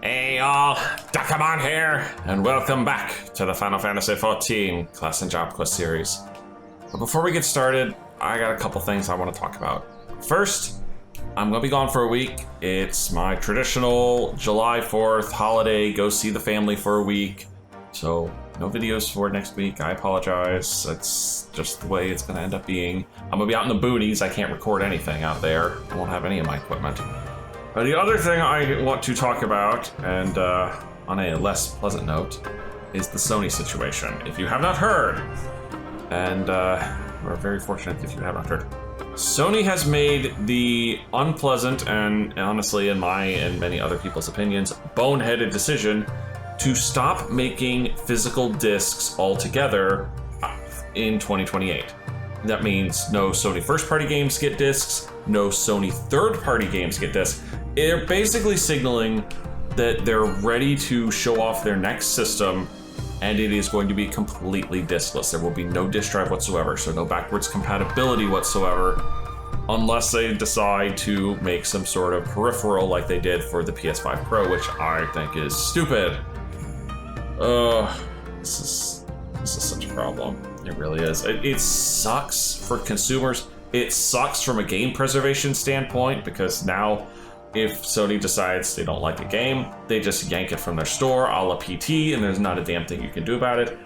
Hey y'all, Dekumon here, and welcome back to the Final Fantasy XIV Class and Job Quest series. But before we get started, I got a couple things I want to talk about. First, I'm gonna be gone for a week. It's my traditional July 4th holiday, go see the family for a week. So no videos for next week, I apologize. That's just the way it's gonna end up being. I'm gonna be out in the boonies, I can't record anything out there. I won't have any of my equipment. The other thing I want to talk about, and on a less pleasant note, is the Sony situation. If you have not heard, and we're very fortunate if you have not heard, Sony has made the unpleasant and honestly, in my and many other people's opinions, boneheaded decision to stop making physical discs altogether in 2028. That means no Sony first-party games get discs, no Sony third-party games get discs. They're basically signaling that they're ready to show off their next system, and it is going to be completely diskless. There will be no disk drive whatsoever, so no backwards compatibility whatsoever, unless they decide to make some sort of peripheral like they did for the PS5 Pro, which I think is stupid. This is such a problem. It really is. It sucks for consumers. It sucks from a game preservation standpoint, because now if Sony decides they don't like a game, they just yank it from their store, a la PT, and there's not a damn thing you can do about it.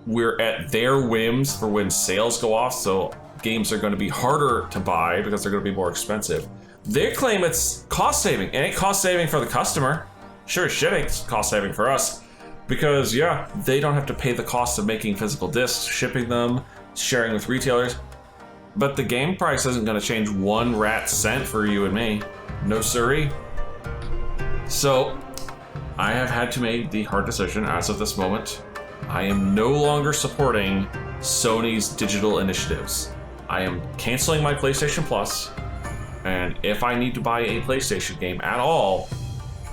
We're at their whims for when sales go off, so games are going to be harder to buy because they're going to be more expensive. They claim it's cost saving. It ain't cost saving for the customer. Sure as shit ain't cost saving for us. Because, yeah, they don't have to pay the cost of making physical discs, shipping them, sharing with retailers. But the game price isn't going to change one rat cent for you and me. No siree. So, I have had to make the hard decision as of this moment. I am no longer supporting Sony's digital initiatives. I am canceling my PlayStation Plus, and if I need to buy a PlayStation game at all,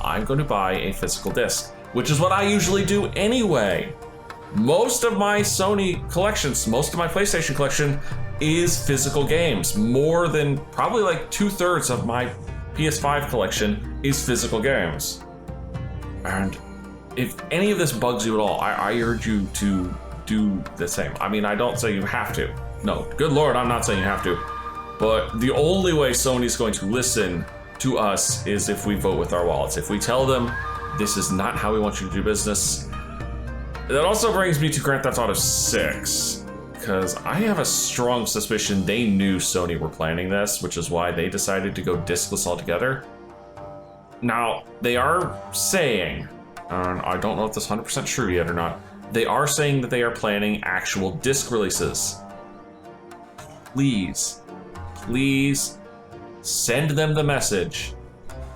I'm going to buy a physical disc, which is what I usually do anyway. Most of my Sony collections, most of my PlayStation collection is physical games. More than probably like 2/3 of my PS5 collection is physical games. And if any of this bugs you at all, I urge you to do the same. I mean, I don't say you have to. No, good Lord, I'm not saying you have to. But the only way Sony's going to listen to us is if we vote with our wallets. If we tell them, this is not how we want you to do business. That also brings me to Grand Theft Auto 6, because I have a strong suspicion they knew Sony were planning this, which is why they decided to go diskless altogether. Now, they are saying, and I don't know if this is 100% true yet or not, they are saying that they are planning actual disc releases. Please, please send them the message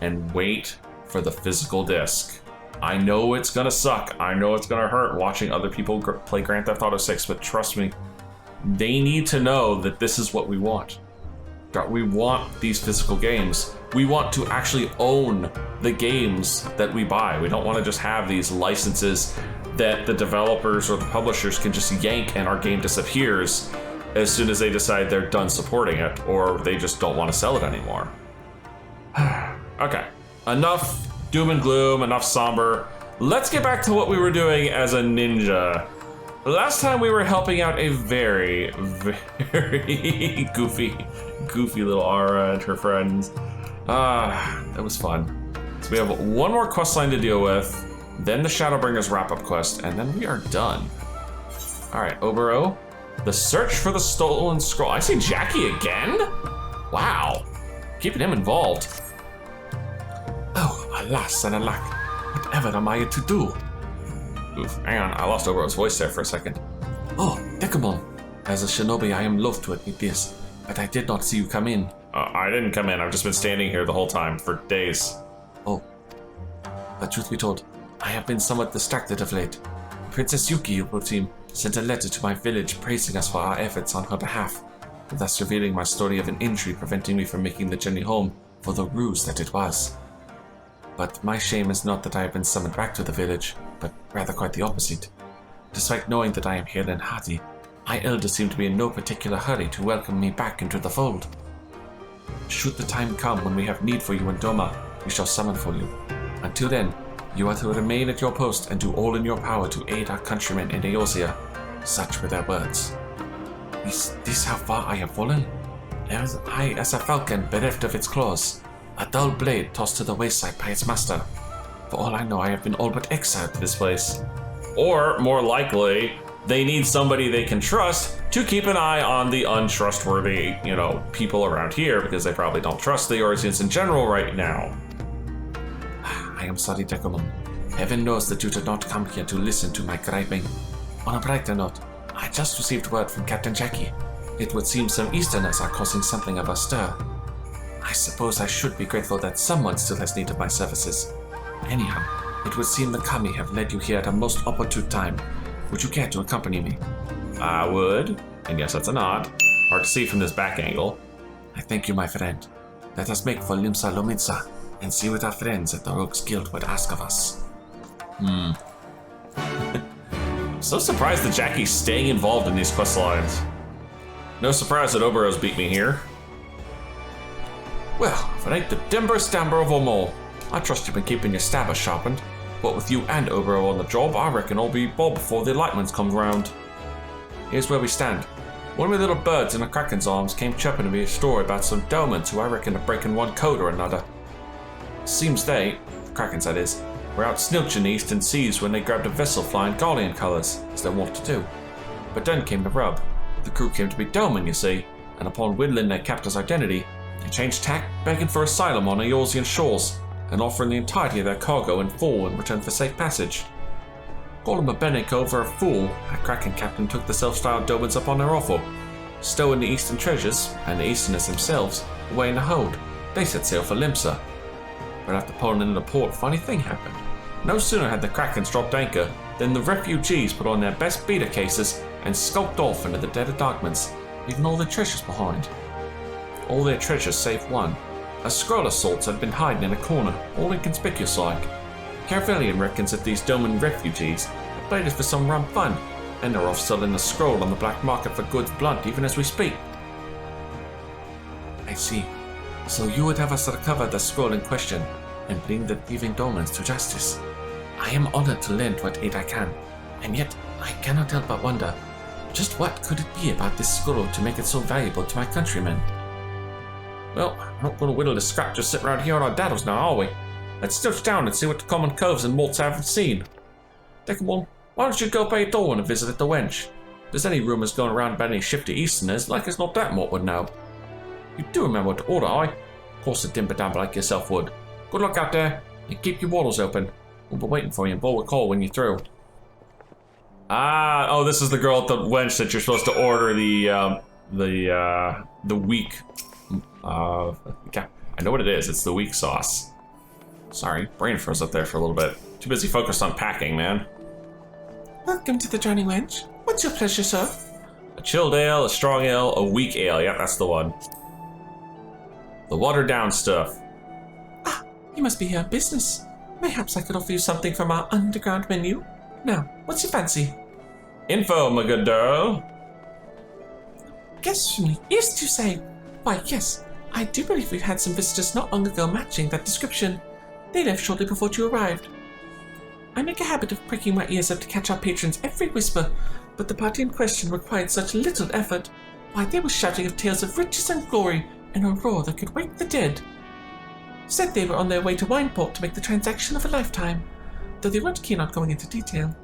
and wait for the physical disc. I know it's gonna suck. I know it's gonna hurt watching other people play Grand Theft Auto 6, but trust me, they need to know that this is what we want. That we want these physical games. We want to actually own the games that we buy. We don't want to just have these licenses that the developers or the publishers can just yank and our game disappears as soon as they decide they're done supporting it, or they just don't want to sell it anymore. Okay. Enough doom and gloom, enough somber. Let's get back to what we were doing as a ninja. Last time we were helping out a very, very goofy little Aura and her friends. That was fun. So we have one more quest line to deal with, then the Shadowbringers wrap-up quest, and then we are done. All right, Oboro, the search for the stolen scroll. I see Jackie again? Wow, keeping him involved. Oh, alas and alack, whatever am I to do? Oof, hang on, I lost Oboro's voice there for a second. Oh, Dekumon. As a shinobi, I am loath to admit this, but I did not see you come in. I didn't come in, I've just been standing here the whole time, for days. Oh, but truth be told, I have been somewhat distracted of late. Princess Yuki, Oboro team, sent a letter to my village praising us for our efforts on her behalf, thus revealing my story of an injury preventing me from making the journey home for the ruse that it was. But my shame is not that I have been summoned back to the village, but rather quite the opposite. Despite knowing that I am hale and hearty, my elders seem to be in no particular hurry to welcome me back into the fold. Should the time come when we have need for you in Doma, we shall summon for you. Until then, You are to remain at your post and do all in your power to aid our countrymen in Eorzea. Such were their words. Is this how far I have fallen? As I, as a falcon bereft of its claws, a dull blade tossed to the wayside by its master. For all I know, I have been all but exiled to this place. Or, more likely, they need somebody they can trust to keep an eye on the untrustworthy, people around here, because they probably don't trust the Eorzeans in general right now. I am sorry, Dekumon. Heaven knows that you did not come here to listen to my griping. On a brighter note, I just received word from Captain Jackie. It would seem some Easterners are causing something of a stir. I suppose I should be grateful that someone still has need of my services. Anyhow, it would seem the Kami have led you here at a most opportune time. Would you care to accompany me? I would. And yes, that's a nod. Hard to see from this back angle. I thank you, my friend. Let us make for Limsa Lomitsa and see what our friends at the Rogues Guild would ask of us. I'm so surprised that Jackie's staying involved in these quest lines. No surprise that Oboro's beat me here. Well, if it ain't the dimberest stamber of them all. I trust you've been keeping your stabber sharpened. But with you and Oboro on the job, I reckon I'll be bored before the Enlightenment comes round. Here's where we stand. One of my little birds in a kraken's arms came chirping to me a story about some Dalamud who I reckon are breaking one code or another. Seems they, the krakens that is, were out snilching the eastern seas when they grabbed a vessel flying Garlean colours, as they wont to do. But then came the rub. The crew came to be Dalamud, you see, and upon whittling their captor's identity, they changed tack, begging for asylum on Eorzean shores, and offering the entirety of their cargo in full in return for safe passage. Calling a Bennick over a fool, our Kraken captain took the self-styled Dalamud up on their offer, stowing the eastern treasures, and the Easterners themselves, away in the hold. They set sail for Limsa. But after pulling into the port, a funny thing happened. No sooner had the Krakens dropped anchor than the refugees put on their best beater cases and skulked off into the dead of darkness, leaving all their treasures behind. All their treasures save one. A scroll of sorts had been hiding in a corner, all inconspicuous-like. Carvelian reckons that these Doman refugees have played it for some rum fun, and are off selling the scroll on the black market for goods blunt even as we speak. I see. So you would have us recover the scroll in question, and bring the thieving Domans to justice. I am honored to lend what aid I can, and yet I cannot help but wonder, just what could it be about this scroll to make it so valuable to my countrymen? Well, I'm not going to whittle the scrap just sit around here on our daddles now, are we? Let's stitch down and see what the common coves and malts haven't seen. Dekumon, why don't you go pay a door and visit at the wench? If there's any rumours going around about any shifty Easterners, like it's not that Mort would know. You do remember what to order, aye? Of course a dimber-damber like yourself would. Good luck out there, and keep your wattles open. We'll be waiting for you and bowl a call when you're through. Oh, this is the girl at the wench that you're supposed to order the weak. I know what it is. It's the weak sauce. Sorry, brain froze up there for a little bit. Too busy focused on packing, man. Welcome to the Johnny Wench. What's your pleasure, sir? A chilled ale, a strong ale, a weak ale. Yeah, that's the one. The watered down stuff. Ah, you must be here on business. Perhaps I could offer you something from our underground menu. Now, what's your fancy? Info, my good girl. Guests from the east, you say? Why, yes. I do believe we've had some visitors not long ago matching that description. They left shortly before you arrived. I make a habit of pricking my ears up to catch our patrons every whisper, but the party in question required such little effort. Why, they were shouting of tales of riches and glory in a roar that could wake the dead. Said they were on their way to Wineport to make the transaction of a lifetime, though they weren't keen on going into detail.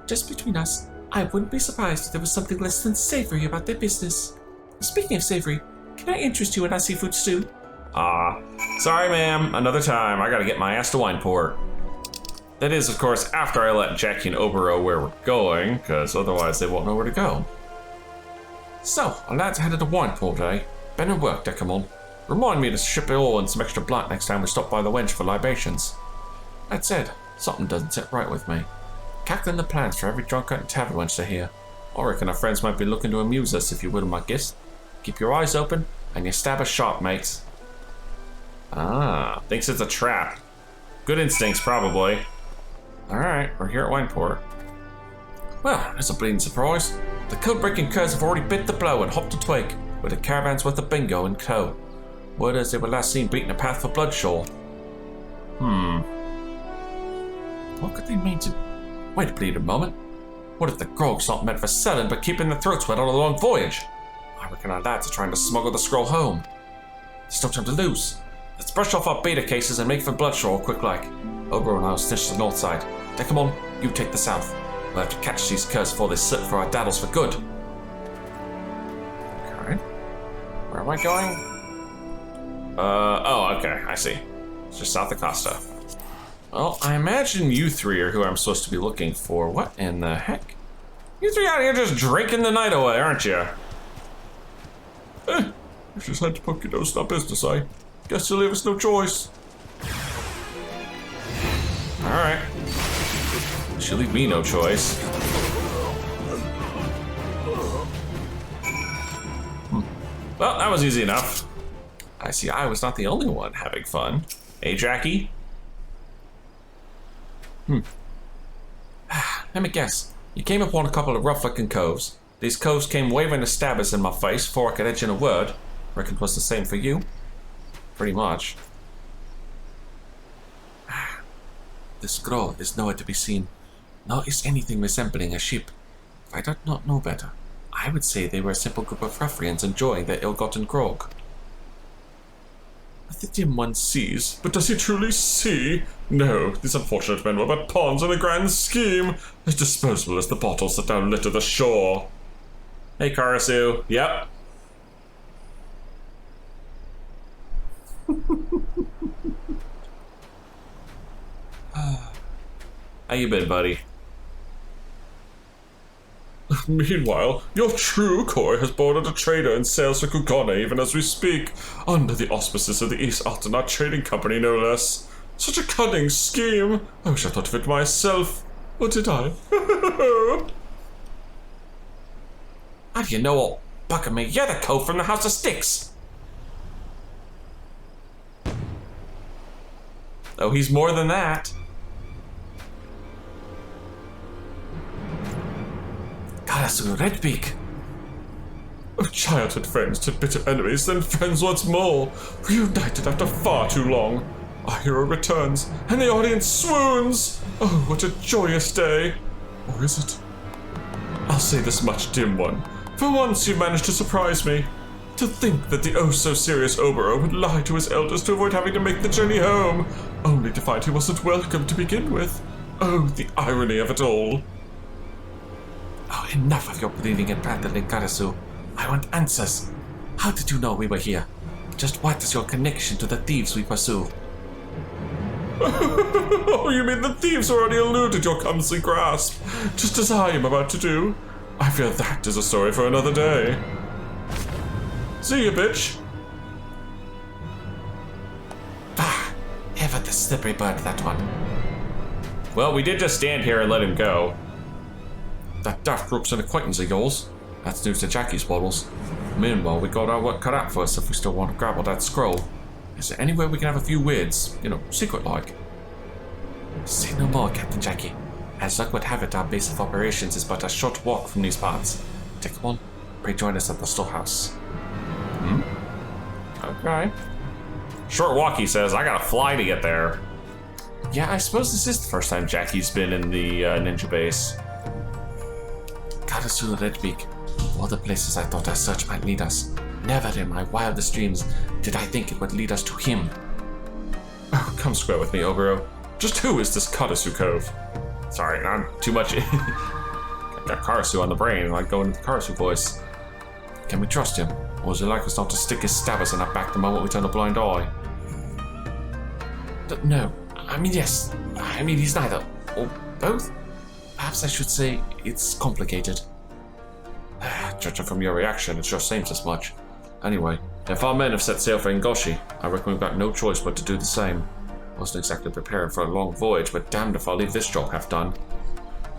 Just between us, I wouldn't be surprised if there was something less than savory about their business. Speaking of savory, can I interest you in our seafood stew? Sorry ma'am, another time. I gotta get my ass to Wineport. That is, of course, after I let Jackie and Oboro where we're going, because otherwise they won't know where to go. So, our lads headed to Wineport, eh? Better work, Dekumon. Remind me to ship oil and some extra blunt next time we stop by the wench for libations. That said, something doesn't sit right with me. Calculating the plans for every drunkard and tavern wench to hear. I reckon our friends might be looking to amuse us, if you will, my guest. Keep your eyes open and your stabber sharp, mates. Thinks it's a trap. Good instincts, probably. Alright, we're here at Wineport. Well, that's a bleeding surprise. The code-breaking curs have already bit the blow and hopped a twig, with a caravan's worth of bingo in tow. Word is they were last seen beating a path for Bloodshore. What could they mean to... Wait a bleeding moment. What if the grog's not meant for selling, but keeping their throats wet on a long voyage? I reckon our lads are trying to smuggle the scroll home. There's no time to lose. Let's brush off our beta cases and make for Bloodshore quick like. Oboro and I will snitch the north side. Dekumon, you take the south. We'll have to catch these curs before they slip for our daddles for good. Okay. Where am I going? Oh, okay, I see. It's just south of Costa. Well, I imagine you three are who I'm supposed to be looking for. What in the heck? You three out here just drinking the night away, aren't you? You just had to poke your nose in our business, eh? Guess you'll leave us no choice. Alright. She'll leave me no choice. Well, that was easy enough. I see I was not the only one having fun. Hey, Jackie? Let me guess. You came upon a couple of rough-looking coves. These coves came waving to stab us in my face before I could edge in a word. Reckon it was the same for you? Pretty much. The scroll is nowhere to be seen, nor is anything resembling a ship. If I did not know better, I would say they were a simple group of ruffians enjoying their ill-gotten grog. The dim one sees, but does he truly see? No, these unfortunate men were but pawns in a grand scheme, as disposable as the bottles that now litter the shore. Hey, Karasu. Yep. How you been, buddy? Meanwhile, your true Koi has boarded a trader and sails for Kugane even as we speak, under the auspices of the East Altanat Trading Company, no less. Such a cunning scheme! I wish I thought of it myself. Or did I? How do you know all buck me? You're the cove from the House of Sticks! Oh, he's more than that. Karasu Redbeak. Of childhood friends to bitter enemies, then friends once more, reunited after far too long. Our hero returns, and the audience swoons! Oh, what a joyous day! Or is it? I'll say this much, dim one. For once you managed to surprise me. To think that the oh-so-serious Oboro would lie to his elders to avoid having to make the journey home, only to find he wasn't welcome to begin with. Oh, the irony of it all. Oh, enough of your bleeding and prattling, Karasu. I want answers. How did you know we were here? Just what is your connection to the thieves we pursue? Oh, you mean the thieves already eluded your clumsy grasp, just as I am about to do? I fear that is a story for another day. See you, bitch. Ah, ever the slippery bird, that one. Well, we did just stand here and let him go. That daft group's an acquaintance of yours. That's news to Jackie's bottles. Meanwhile, we got our work cut out for us if we still want to grapple that scroll. Is there anywhere we can have a few words, secret-like? Say no more, Captain Jackie. As luck would have it, our base of operations is but a short walk from these parts. Dekumon, pray join us at the storehouse. Okay. Short walk, he says. I gotta fly to get there. Yeah, I suppose this is the first time Jackie's been in the ninja base. Karasu Redbeak. Of all the places I thought our search might lead us, never in my wildest dreams did I think it would lead us to him. Oh, come square with me, Oboro. Just who is this Karasu Cove? Sorry, not too much. Got Karasu on the brain, like going into the Karasu voice. Can we trust him? Or is it like us not to stick his stabbers in our back the moment we turn a blind eye? No. I mean, yes. I mean, he's neither. Or both? Perhaps I should say it's complicated. Judging from your reaction, it sure seems as much. Anyway, if our men have set sail for Ingoshi, I reckon we've got no choice but to do the same. Wasn't exactly prepared for a long voyage, but damned if I'll leave this job half done.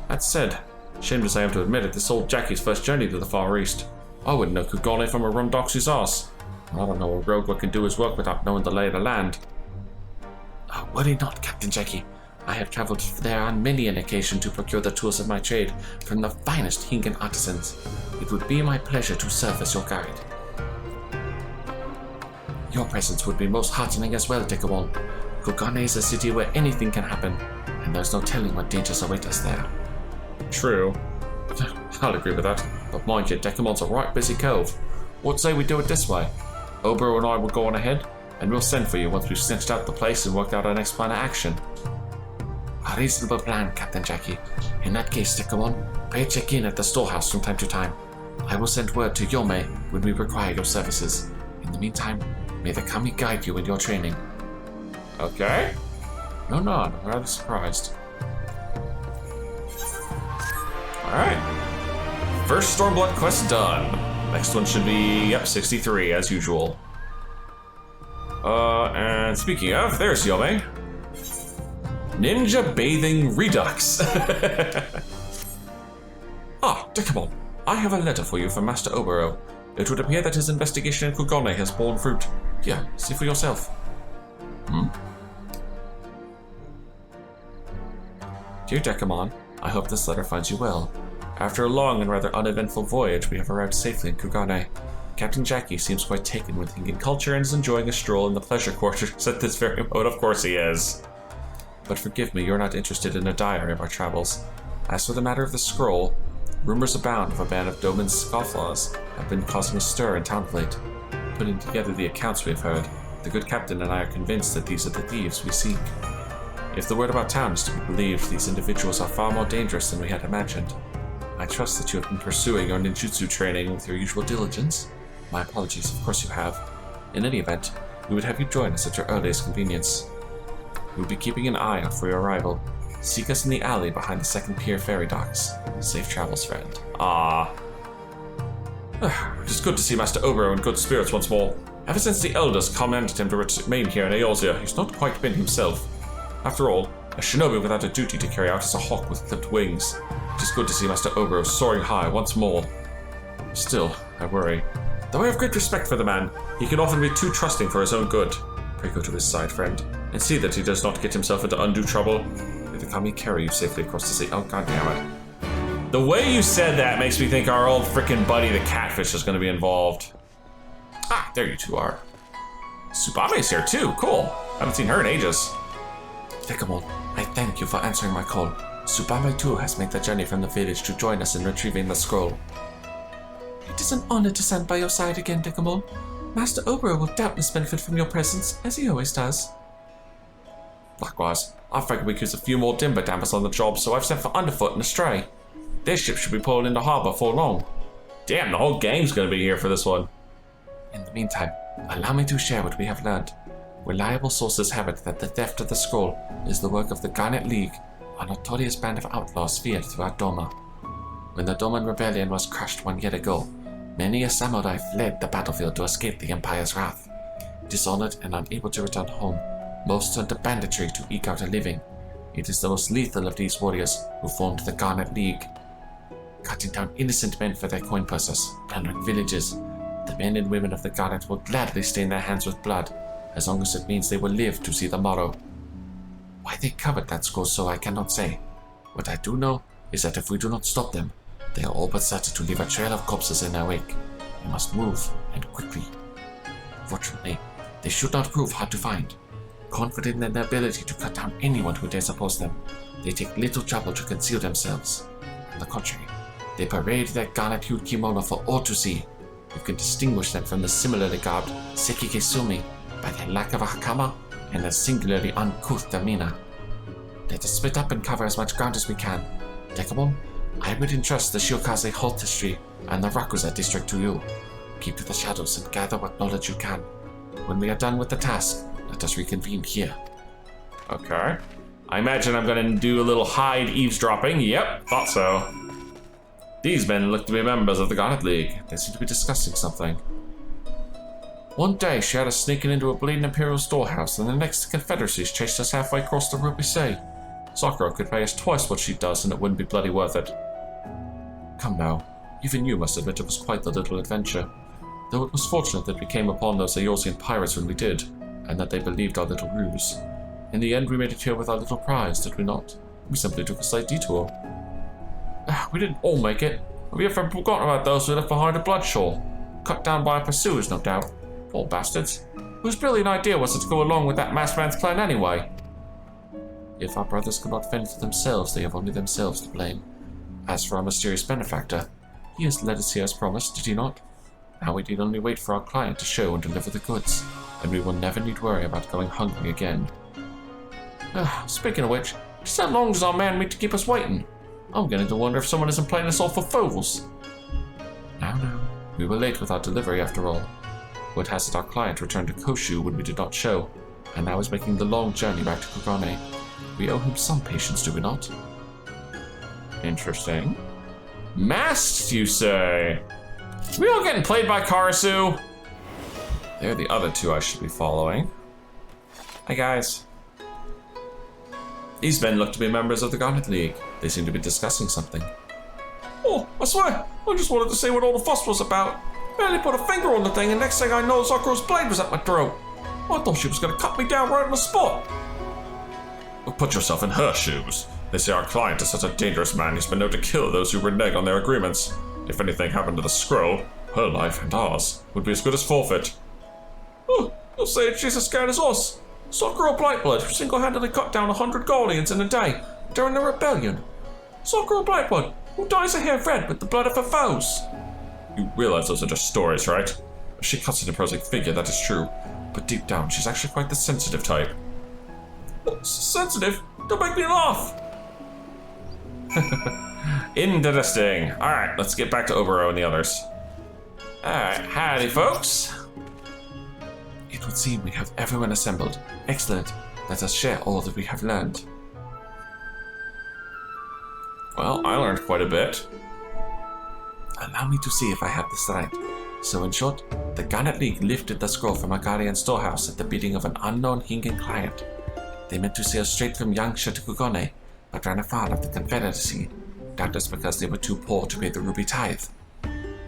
That said, shamed as I am to admit it, this old Jackie's first journey to the Far East. I wouldn't know Kugane from a Rumdoxy's arse. I don't know a rogue what can do his work without knowing the lay of the land. Oh, worry not, Captain Jackie. I have travelled there on many an occasion to procure the tools of my trade from the finest Hingan artisans. It would be my pleasure to serve as your guide. Your presence would be most heartening as well, Dekumon. Kugane is a city where anything can happen, and there's no telling what dangers await us there. True. I'll agree with that. But mind you, Dekumon's a right busy cove. What say we do it this way? Oboro and I will go on ahead, and we'll send for you once we've snatched out the place and worked out our next plan of action. A reasonable plan, Captain Jackie. In that case, Dekumon, pray check in at the storehouse from time to time. I will send word to Yome when we require your services. In the meantime, may the Kami guide you in your training. Okay. No, I'm rather surprised. Alright. First Stormblood quest done. Next one should be, 63 as usual. And speaking of, there's Yome. Ninja Bathing Redux. Dekumon, I have a letter for you from Master Oboro. It would appear that his investigation in Kugane has borne fruit. Here, see for yourself. Dear Dekumon, I hope this letter finds you well. After a long and rather uneventful voyage, we have arrived safely in Kugane. Captain Jackie seems quite taken with Hingan culture and is enjoying a stroll in the pleasure quarters at this very moment. Of course he is. But forgive me, you're not interested in a diary of our travels. As for the matter of the scroll, rumors abound of a band of Doman's scofflaws have been causing a stir in town of late. Putting together the accounts we have heard, the good captain and I are convinced that these are the thieves we seek. If the word about town is to be believed, these individuals are far more dangerous than we had imagined. I trust that you have been pursuing your ninjutsu training with your usual diligence. My apologies, of course you have. In any event, we would have you join us at your earliest convenience. We will be keeping an eye out for your arrival. Seek us in the alley behind the second pier ferry docks. Safe travels, friend. It's good to see Master Oboro in good spirits once more. Ever since the elders commanded him to remain here in Eorzea, he's not quite been himself. After all, a shinobi without a duty to carry out is a hawk with clipped wings. It is good to see Master Oboro soaring high once more. Still, I worry. Though I have great respect for the man, he can often be too trusting for his own good. Pray go to his side, friend, and see that he does not get himself into undue trouble. May the Kami carry you safely across the sea. Oh, goddammit. The way you said that makes me think our old frickin' buddy the catfish is going to be involved. There you two are. Tsubame's here too, cool. Haven't seen her in ages. Dekumon, I thank you for answering my call. Tsubame too has made the journey from the village to join us in retrieving the scroll. It is an honor to stand by your side again, Dekumon. Master Oboro will doubtless benefit from your presence, as he always does. Likewise, I figured we could use a few more dimber dampers on the job, so I've sent for Underfoot and Astray. Their ship should be pulling into harbor before long. Damn, the whole gang's gonna be here for this one. In the meantime, allow me to share what we have learned. Reliable sources have it that the theft of the scroll is the work of the Garnet League, a notorious band of outlaws feared throughout Doma. When the Doman rebellion was crushed 1 year ago, many a samurai fled the battlefield to escape the Empire's wrath. Dishonored and unable to return home, most turned to banditry to eke out a living. It is the most lethal of these warriors who formed the Garnet League. Cutting down innocent men for their coin purses, plundering villages, the men and women of the Garnet will gladly stain their hands with blood, as long as it means they will live to see the morrow. Why they covered that scroll so I cannot say. What I do know is that if we do not stop them, they are all but certain to leave a trail of corpses in their wake. We must move, and quickly. Fortunately, they should not prove hard to find. Confident in their ability to cut down anyone who dares oppose them, they take little trouble to conceal themselves. On the contrary, they parade their garnet-hued kimono for all to see. You can distinguish them from the similarly garbed Sekikesumi by their lack of a hakama and their singularly uncouth demeanor. Let us split up and cover as much ground as we can. Dekumon, I would entrust the Shiokaze History and the Rakuza district to you. Keep to the shadows and gather what knowledge you can. When we are done with the task, let us reconvene here. Okay. I imagine I'm going to do a little hide eavesdropping. Yep, thought so. These men look to be members of the Garnet League. They seem to be discussing something. One day she had us sneaking into a bleeding Imperial storehouse, and the next the Confederacies chased us halfway across the Ruby Sea. Sakura could pay us twice what she does, and it wouldn't be bloody worth it. Come now, even you must admit it was quite the little adventure. Though it was fortunate that we came upon those Eorzean pirates when we did, and that they believed our little ruse. In the end, we made it here with our little prize, did we not? We simply took a slight detour. We didn't all make it. We have forgotten about those who left behind at Bloodshore. Cut down by our pursuers, no doubt. Poor bastards. Whose brilliant idea was it to go along with that masked man's plan anyway? If our brothers could not fend for themselves, they have only themselves to blame. As for our mysterious benefactor, he has led us here as promised, did he not? Now we need only wait for our client to show and deliver the goods, and we will never need worry about going hungry again. Speaking of which, just how long does our man mean to keep us waiting? I'm beginning to wonder if someone isn't playing us all for fools. Now, we were late with our delivery after all. Word has it our client returned to Koshu when we did not show, and now is making the long journey back to Kugane. We owe him some patience, do we not? Interesting. Masked, you say? We all getting played by Karasu? They're the other two I should be following. Hi, guys. These men look to be members of the Garnet League. They seem to be discussing something. Oh, I swear, I just wanted to see what all the fuss was about. Barely put a finger on the thing, and next thing I know, Sakura's blade was at my throat. I thought she was going to cut me down right on the spot. Well, put yourself in her shoes. They say our client is such a dangerous man who's been known to kill those who renege on their agreements. If anything happened to the scroll, her life and ours would be as good as forfeit. Oh, you'll say she's as scared as us. Sakura Blightblood, who single-handedly cut down 100 Garleans in a day during the rebellion. Sakura Blightblood, who dyes her hair red with the blood of her foes. You realize those are just stories, right? She cuts an imposing figure, that is true. But deep down, she's actually quite the sensitive type. Sensitive? Don't make me laugh! Interesting. Alright, let's get back to Oboro and the others. Alright, howdy folks. It would seem we have everyone assembled. Excellent. Let us share all that we have learned. Well, I learned quite a bit. Allow me to see if I have this right. So in short, the Garnet League lifted the scroll from a Guardian storehouse at the bidding of an unknown Hingen client. They meant to sail straight from Yangsha to Kugane, but ran afoul of the Confederacy, doubtless because they were too poor to pay the ruby tithe.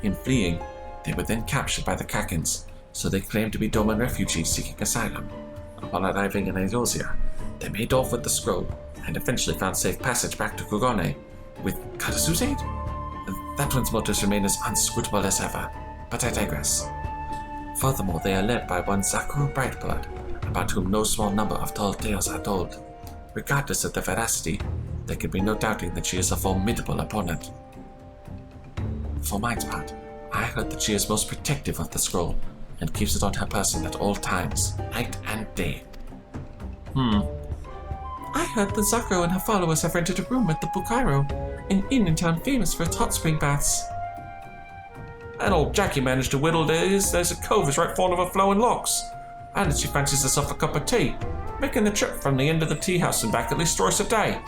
In fleeing, they were then captured by the Kakens, so they claimed to be Doman refugees seeking asylum. Upon arriving in Eorzea, they made off with the scroll, and eventually found safe passage back to Kugane, with Karasu's aid? That one's motives remain as unscrutable as ever, but I digress. Furthermore, they are led by one Sakura Brightblood, about whom no small number of tall tales are told. Regardless of the veracity, there can be no doubting that she is a formidable opponent. For my part, I heard that she is most protective of the scroll, and keeps it on her person at all times, night and day. I heard that Sakura and her followers have rented a room at the Bukairo, an inn in town famous for its hot spring baths. That old Jackie managed to whittle there's a cove is right full of her flowing locks. And she fancies herself a cup of tea, making the trip from the end of the tea house and back at least twice a day.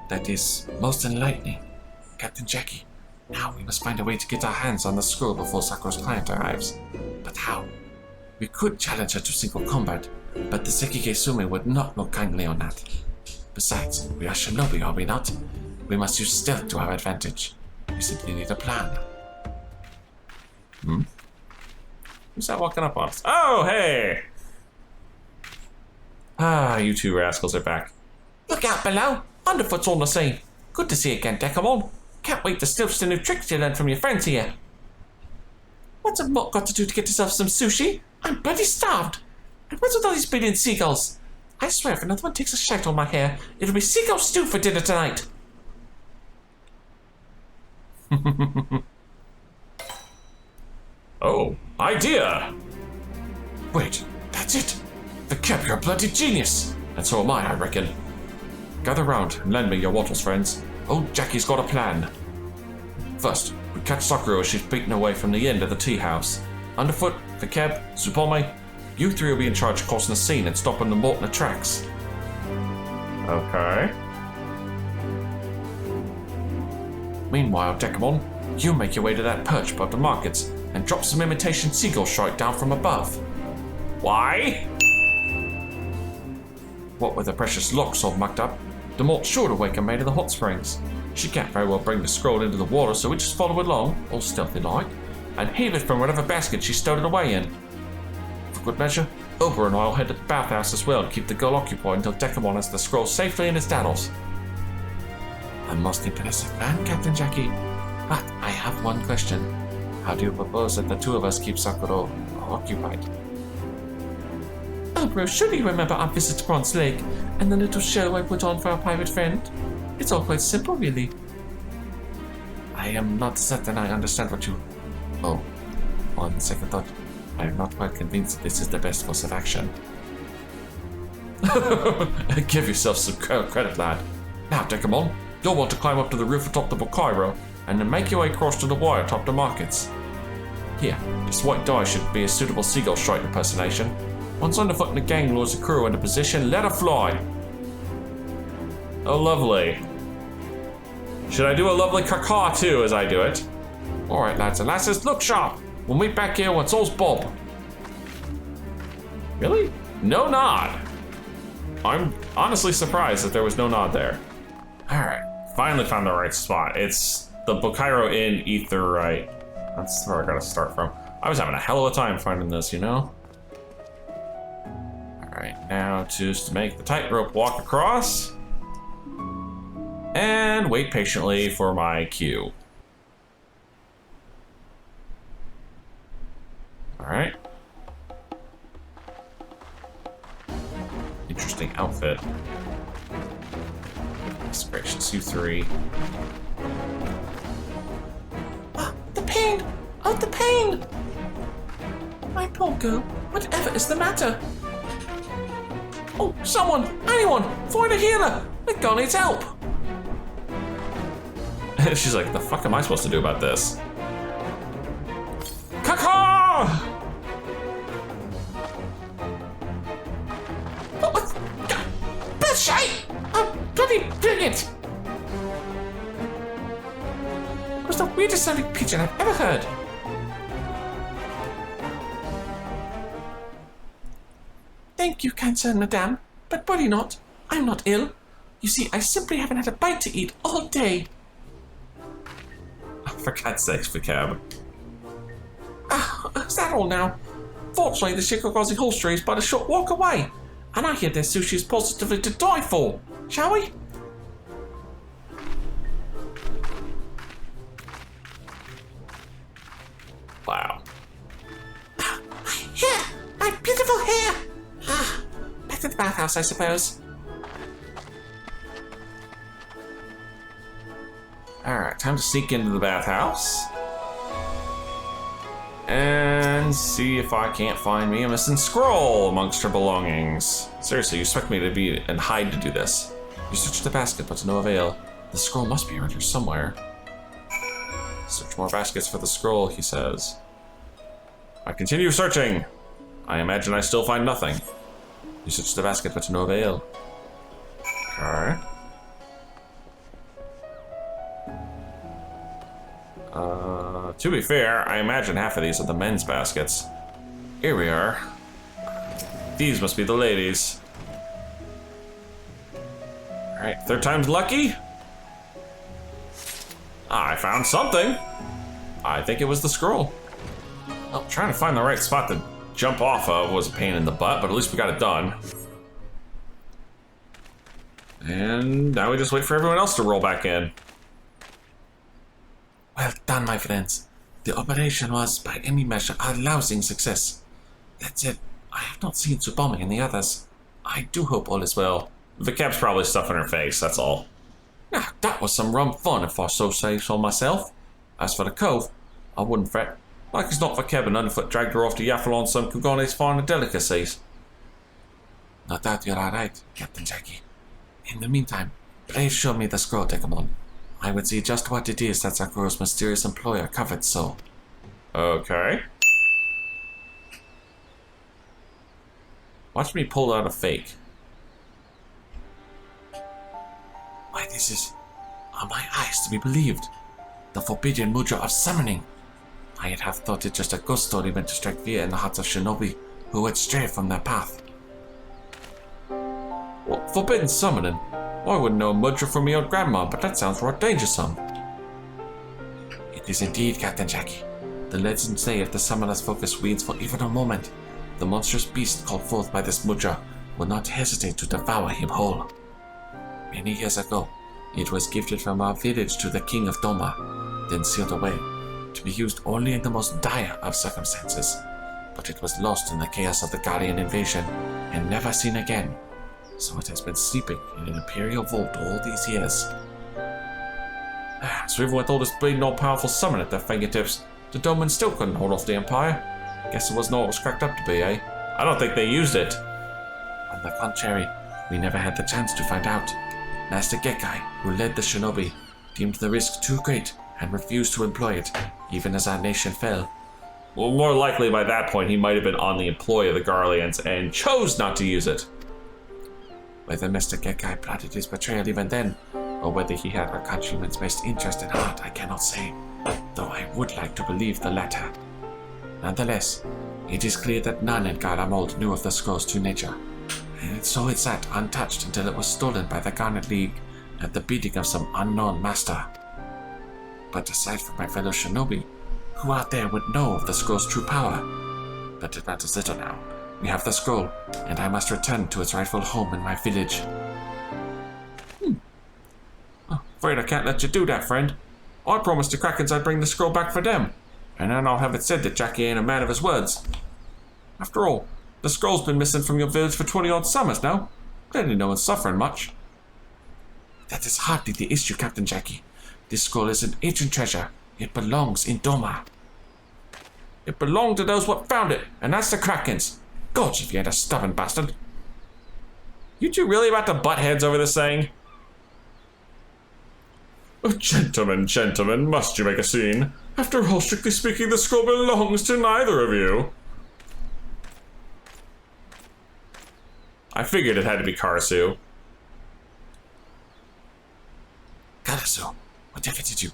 That is most enlightening, Captain Jackie. Now we must find a way to get our hands on the scroll before Sakura's client arrives. But how? We could challenge her to single combat, but the Sekige Sume would not look kindly on that. Besides, we are shinobi, are we not? We must use stealth to our advantage. We simply need a plan. Who's that walking up on us? Oh, hey! Ah, you two rascals are back. Look out below! Underfoot's on the scene. Good to see you again, Dekumon. Can't wait to stilch the new tricks you learned from your friends here. What's a mutt got to do to get yourself some sushi? I'm bloody starved. And what's with all these billion seagulls? I swear if another one takes a shite on my hair, it'll be seagull stew for dinner tonight. Oh, idea! Wait, that's it! The Cap, you're a bloody genius! And so am I reckon. Gather round and lend me your wattles, friends. Old Jackie's got a plan. First, we catch Sakura as she's beaten away from the end of the tea house. Underfoot, Fakeb, Tsupome, you three will be in charge of causing a scene and stopping the Mortner tracks. Okay. Meanwhile, Dekumon, you make your way to that perch above the markets and drop some imitation seagull shite down from above. Why? What with the precious locks all mucked up, the Mort's sure to wake her maid of the hot springs. She can't very well bring the scroll into the water, so we just follow along, all stealthy-like, and heave it from whatever basket she stowed it away in. For good measure, Oboro and I'll head to the bathhouse as well and keep the girl occupied until Dekumon has the scroll safely in his daddles. A most impressive plan, Captain Jackie. But I have one question. How do you propose that the two of us keep Sakura occupied? Oboro, should you remember our visit to Bronze Lake and the little show I put on for our pirate friend? It's all quite simple, really. I am not certain I understand what you... Oh, on second thought, I am not quite convinced this is the best course of action. Give yourself some credit, lad. Now, Dekumon, you'll want to climb up to the roof atop the Bokairo, and then make your way across to the wire atop the markets. Here, this white dye should be a suitable seagull strike impersonation. Once underfoot and the gang lures the crew into position, let her fly. Oh, lovely. Should I do a lovely caca too as I do it? Alright, lads and lasses, look sharp. We'll meet back here once all's bob. Really? No nod. I'm honestly surprised that there was no nod there. Alright, finally found the right spot. It's the Bokairo in Aetheryte. That's where I gotta start from. I was having a hell of a time finding this, you know? Alright, now just make the tightrope walk across. And wait patiently for my cue. Alright. Interesting outfit. Goodness gracious, you three. The pain! Oh, the pain! My poor girl, whatever is the matter? Oh, someone! Anyone! Find a healer! The girl needs help! She's like, the fuck am I supposed to do about this? Caca! Bad shite! Oh, bloody brilliant! It was the weirdest sounding pigeon I've ever heard. Thank you, kind sir, madame, but worry not. I'm not ill. You see, I simply haven't had a bite to eat all day. For God's sakes, Vakab. Is that all now? Fortunately, the Shikogazi Hostelry is but a short walk away, and I hear their sushi is positively to die for. Shall we? Wow. My hair! My beautiful hair! Back to the bathhouse, I suppose. Alright, time to sneak into the bathhouse. And see if I can't find me a missing scroll amongst her belongings. Seriously, you expect me to be and hide to do this? You search the basket, but to no avail. The scroll must be around here somewhere. Search more baskets for the scroll, he says. I continue searching. I imagine I still find nothing. You search the basket, but to no avail. Okay. To be fair, I imagine half of these are the men's baskets. Here we are. These must be the ladies. Alright, third time's lucky. I found something. I think it was the scroll. Well, trying to find the right spot to jump off of was a pain in the butt, but at least we got it done. And now we just wait for everyone else to roll back in. Well done, my friends. The operation was, by any measure, a lousing success. That said, I have not seen Tsubame and the others. I do hope all is well. Vakab's probably stuffing her face, that's all. Now, that was some rum fun, if I so say so myself. As for the cove, I wouldn't fret. Like it's not Vakab and Underfoot dragged her off to yaffle on some Kugone's finer delicacies. No doubt you're alright, Captain Jackie. In the meantime, please show me the scroll, Dekumon. I would see just what it is that Sakuro's mysterious employer covered so. Okay. Watch me pull out a fake. Why, this is, are my eyes to be believed? The forbidden mudra of summoning. I had half thought it just a ghost story meant to strike fear in the hearts of shinobi who would stray from their path. Well, forbidden summoning? Well, I wouldn't know a mudra from my old grandma, but that sounds right dangersome. It is indeed, Captain Jackie. The legends say if the summoner's focus wanes for even a moment, the monstrous beast called forth by this mudra will not hesitate to devour him whole. Many years ago, it was gifted from our village to the king of Doma, then sealed away, to be used only in the most dire of circumstances. But it was lost in the chaos of the Garlean invasion, and never seen again. So it has been sleeping in an Imperial vault all these years. So even with all this bleeding all-powerful summon at their fingertips, the Doman still couldn't hold off the Empire. Guess it wasn't all it was cracked up to be, eh? I don't think they used it. On the contrary, we never had the chance to find out. Master Gekkai, who led the shinobi, deemed the risk too great and refused to employ it, even as our nation fell. Well, more likely by that point he might have been on the employ of the Garleans and chose not to use it. Whether Master Gekkai plotted his betrayal even then, or whether he had our countrymen's best interest at heart, I cannot say, though I would like to believe the latter. Nonetheless, it is clear that none in Dalamud knew of the scroll's true nature, and so it sat untouched until it was stolen by the Garnet League at the bidding of some unknown master. But aside from my fellow shinobi, who out there would know of the scroll's true power? But it matters little now. We have the scroll, and I must return to its rightful home in my village. Afraid I can't let you do that, friend. I promised the Krakens I'd bring the scroll back for them, and then I'll have it said that Jackie ain't a man of his words. After all, the scroll's been missing from your village for 20-odd summers now. Clearly no one's suffering much. That is hardly the issue, Captain Jackie. This scroll is an ancient treasure. It belongs in Doma. It belonged to those what found it, and that's the Krakens. Gosh, if you ain't a stubborn bastard. You two really about to butt heads over this thing? Oh, gentlemen, must you make a scene? After all, strictly speaking, the scroll belongs to neither of you. I figured it had to be Karasu. Karasu, whatever did you...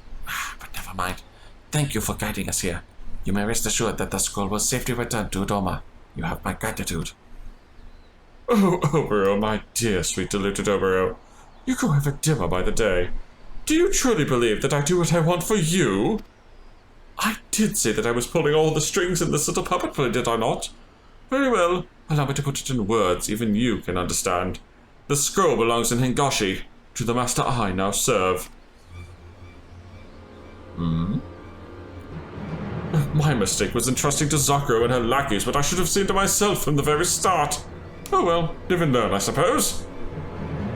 But never mind. Thank you for guiding us here. You may rest assured that the scroll will safely return to Doma. You have my gratitude. Oh, Oboro, my dear sweet deluded Oboro. You grow ever dimmer by the day. Do you truly believe that I do what I want for you? I did say that I was pulling all the strings in this little puppet play, did I not? Very well, allow me to put it in words even you can understand. The scroll belongs in Hingoshi, to the master I now serve. My mistake was entrusting to Zakuro and her lackeys what I should have seen to myself from the very start. Oh well, live and learn, I suppose.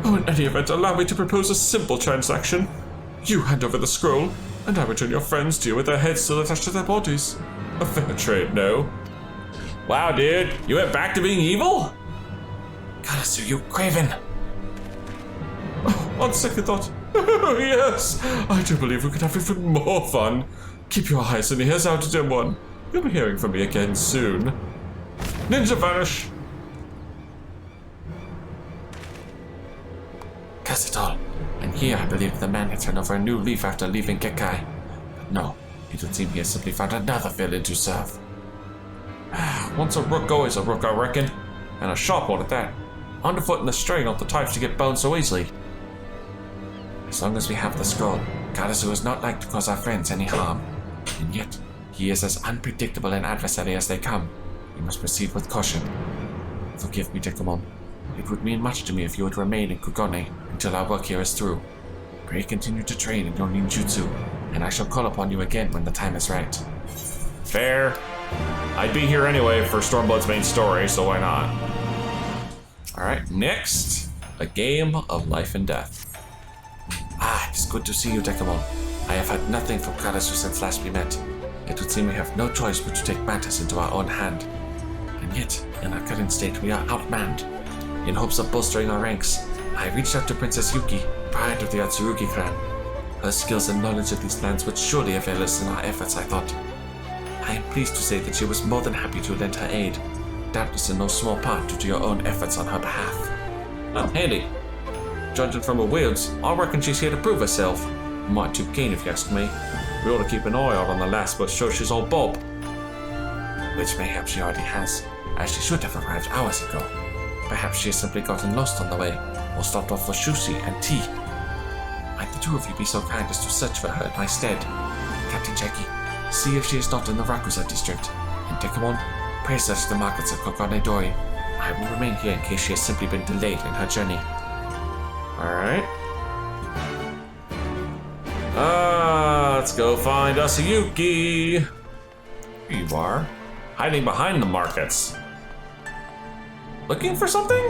Oh, in any event, allow me to propose a simple transaction. You hand over the scroll, and I return your friends to you with their heads still attached to their bodies. A fair trade, no? Wow, dude, you went back to being evil? Karasu, you craven! Oh, on second thought, yes, I do believe we could have even more fun. Keep your eyes and ears out, dim one. You'll be hearing from me again soon. Ninja vanish! Curse it all. And here I believe the man had turned over a new leaf after leaving Gekkai. But no, it would seem he has simply found another villain to serve. Once a rook, always a rook, I reckon. And a sharp one at that. Underfoot in the string, not the types to get boned so easily. As long as we have the scroll, Karasu is not like to cause our friends any harm. And yet, he is as unpredictable an adversary as they come. We must proceed with caution. Forgive me, Dekumon. It would mean much to me if you would remain in Kugone until our work here is through. Pray continue to train in your ninjutsu, and I shall call upon you again when the time is right. Fair. I'd be here anyway for Stormblood's main story, so why not? Alright, next, a game of life and death. It is good to see you, Dekumon. I have had nothing from Karasu since last we met. It would seem we have no choice but to take matters into our own hand. And yet, in our current state, we are outmanned. In hopes of bolstering our ranks, I reached out to Princess Yuki, pride of the Atsurugi clan. Her skills and knowledge of these lands would surely avail us in our efforts, I thought. I am pleased to say that she was more than happy to lend her aid, doubtless in no small part due to your own efforts on her behalf. Handy. Judging from her words, I reckon she's here to prove herself. Might too keen if you ask me. We ought to keep an eye out on the lass, but show she's all bob. Which mayhap she already has, as she should have arrived hours ago. Perhaps she has simply gotten lost on the way, or stopped off for sushi and tea. Might the two of you be so kind as to search for her in my stead? Captain Jackie, see if she is not in the Rakusa district. And Dekumon, pray search the markets of Kokone Dori. I will remain here in case she has simply been delayed in her journey. Alright. Let's go find Asayuki. Here you are, hiding behind the markets. looking for something?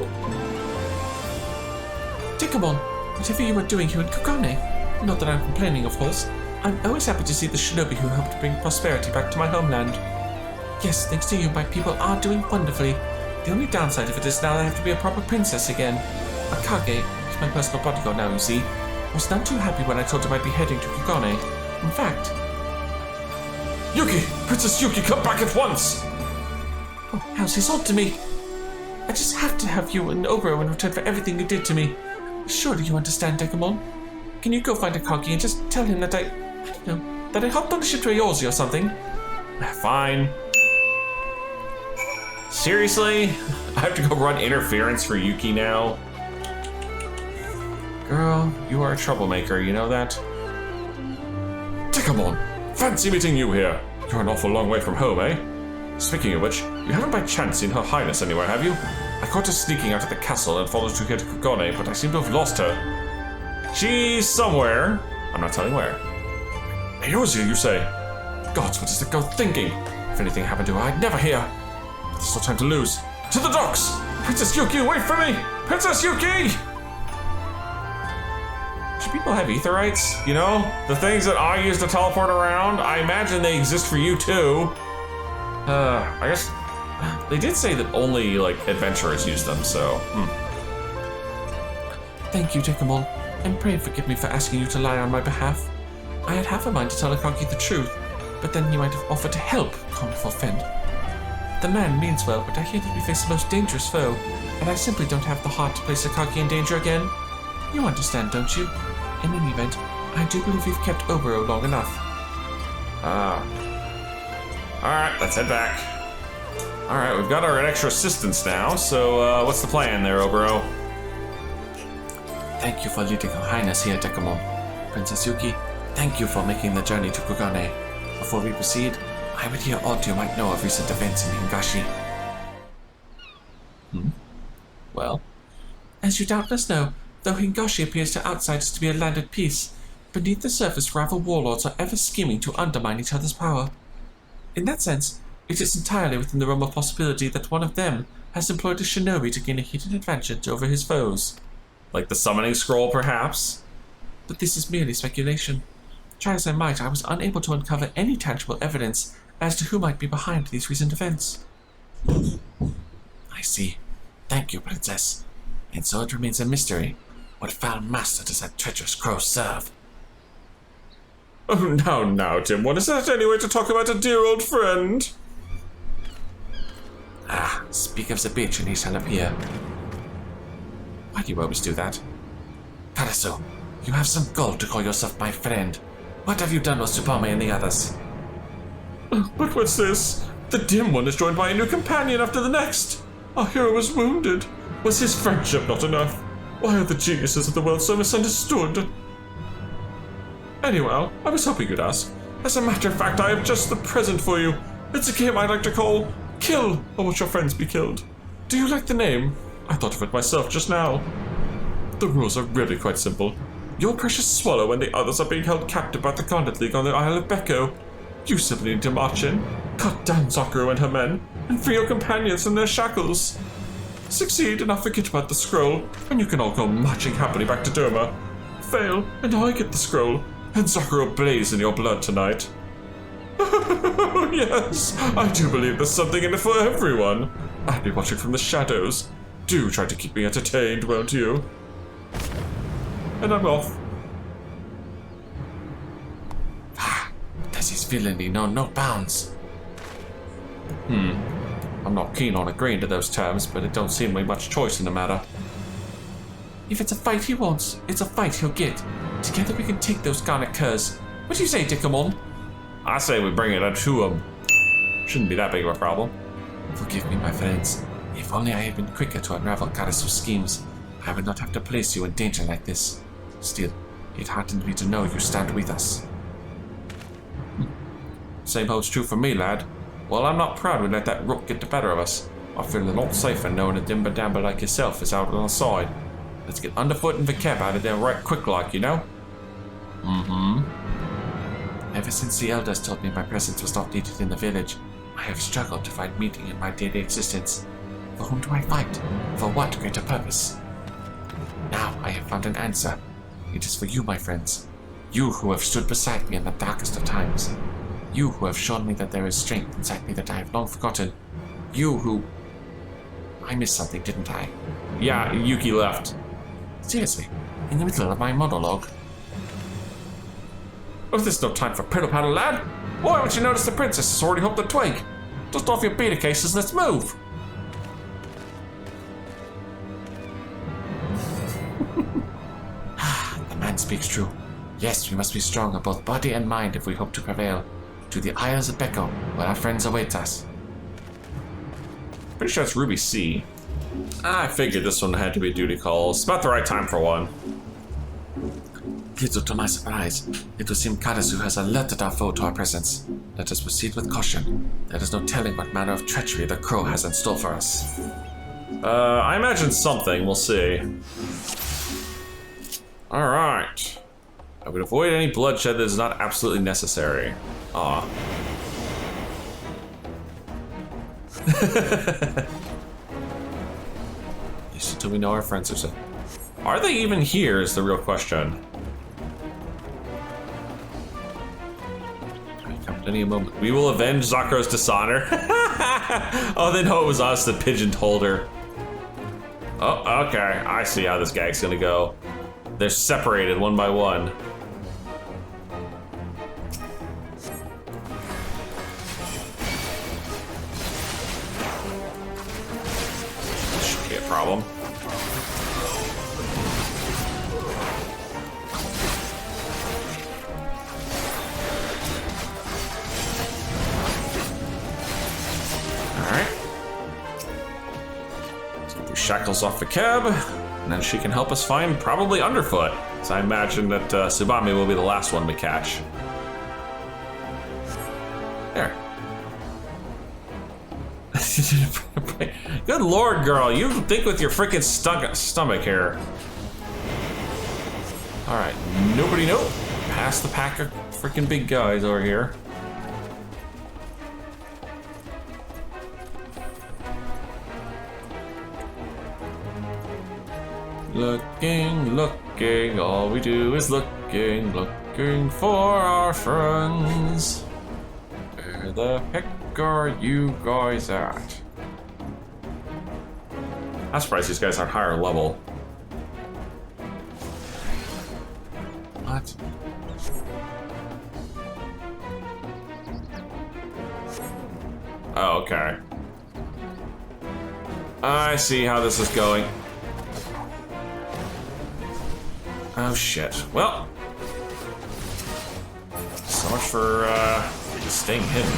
Dekumon, whatever you are doing here in Kugane, not that I'm complaining, of course, I'm always happy to see the shinobi who helped bring prosperity back to my homeland. Yes, thanks to you, my people are doing wonderfully. The only downside of it is now I have to be a proper princess again. Akage, who's my personal bodyguard now, you see, was none too happy when I told him I'd be heading to Kugane. In fact... Yuki! Princess Yuki, come back at once! Oh, how's he sold to me? I just have to have you and Oboro in return for everything you did to me. Surely you understand, Dekumon. Can you go find Akage and just tell him that I don't know, that I hopped on a ship to Eorzea or something? Fine. Seriously? I have to go run interference for Yuki now? Girl, you are a troublemaker, you know that? Dekumon, fancy meeting you here. You're an awful long way from home, eh? Speaking of which, you haven't by chance seen Her Highness anywhere, have you? I caught her sneaking out of the castle and followed her here to Kugane, but I seem to have lost her. She's somewhere. I'm not telling where. Eorzea, you say? Gods, what is the girl thinking? If anything happened to her, I'd never hear. But there's no time to lose. To the docks! Princess Yuki, wait for me! Princess Yuki! Should people have aetherites? You know? The things that I use to teleport around? I imagine they exist for you too. I guess they did say that only, like, adventurers use them, so, Thank you, Dekumon, and pray forgive me for asking you to lie on my behalf. I had half a mind to tell Akage the truth, but then he might have offered to help Conquer Fend. The man means well, but I hear that we face the most dangerous foe, and I simply don't have the heart to place Akage in danger again. You understand, don't you? In any event, I do believe we've kept Oboro long enough. Alright, let's head back. Alright, we've got our extra assistants now, so what's the plan there, Oboro? Thank you for leading Her Highness here, Dekumon. Princess Yuki, thank you for making the journey to Kugane. Before we proceed, I would hear aught you might know of recent events in Hingashi. Well, as you doubtless know, though Hingashi appears to outsiders to be a land at peace, beneath the surface rival warlords are ever scheming to undermine each other's power. In that sense, it is entirely within the realm of possibility that one of them has employed a shinobi to gain a hidden advantage over his foes. Like the summoning scroll, perhaps? But this is merely speculation. Try as I might, I was unable to uncover any tangible evidence as to who might be behind these recent events. I see. Thank you, Princess. And so it remains a mystery. What foul master does that treacherous crow serve? Oh, now, Tim, is that any way to talk about a dear old friend? Ah, speak of the bitch and he shall appear. Why do you always do that? Karasu, you have some gall to call yourself my friend. What have you done with Tsubame and the others? But what's this? The dim one is joined by a new companion after the next. Our hero was wounded. Was his friendship not enough? Why are the geniuses of the world so misunderstood? Anyway, I was hoping you'd ask. As a matter of fact, I have just the present for you. It's a game I like to call Kill or Watch Your Friends Be Killed. Do you like the name? I thought of it myself just now. The rules are really quite simple. Your precious Swallow and the others are being held captive by the Garnet League on the Isle of Becco. You simply need to march in, cut down Sakura and her men, and free your companions from their shackles. Succeed and I'll forget about the scroll, and you can all go marching happily back to Doma. Fail, and I get the scroll, and Sakura will blaze in your blood tonight. Yes, I do believe there's something in it for everyone. I'll be watching from the shadows. Do try to keep me entertained, won't you? And I'm off. Does his villainy know no bounds? I'm not keen on agreeing to those terms, but it don't seem to be much choice in the matter. If it's a fight he wants, it's a fight he'll get. Together we can take those Garnet curs. What do you say, Dekumon? I say we bring it up to him. Shouldn't be that big of a problem. Forgive me, my friends. If only I had been quicker to unravel Karasu's schemes, I would not have to place you in danger like this. Still, it heartened me to know you stand with us. Same holds true for me, lad. Well, I'm not proud we let that rook get the better of us. I feel a lot safer knowing a dimber-damber like yourself is out on the side. Let's get underfoot and Vicap out of there right quick like, you know? Ever since the elders told me my presence was not needed in the village, I have struggled to find meaning in my daily existence. For whom do I fight? For what greater purpose? Now I have found an answer. It is for you, my friends. You who have stood beside me in the darkest of times. You who have shown me that there is strength inside me that I have long forgotten. You who... I missed something, didn't I? Yeah, Yuki left. Seriously, in the middle of my monologue. If there's no time for piddle-paddle, lad, why haven't you noticed the princess has already hooked the twig? Dust off your beta cases, let's move. The man speaks true. Yes, we must be strong of both body and mind if we hope to prevail. To the Isles of Beko, where our friends await us. Pretty sure it's Ruby C. I figured this one had to be duty calls. It's about the right time for one. Little to my surprise, it would seem Karasu has alerted our foe to our presence. Let us proceed with caution. There is no telling what manner of treachery the crow has in store for us. I imagine something. We'll see. Alright. I would avoid any bloodshed that is not absolutely necessary. Aw. Just until we know our friends are safe. Are they even here is the real question. Any moment. We will avenge Zakuro's dishonor. Oh, they know it was us that Pigeon told her. Oh, okay. I see how this gag's gonna go. They're separated one by one. Shouldn't be a problem. Shackles off the cab, and then she can help us find probably Underfoot. So I imagine that Tsubame will be the last one we catch. There. Good lord, girl, you think with your freaking stomach here. Alright, nobody know. Past the pack of freaking big guys over here. Looking, all we do is looking for our friends. Where the heck are you guys at? I'm surprised these guys aren't higher level. What? Oh, okay. I see how this is going. Oh shit. Well, so much for staying hidden.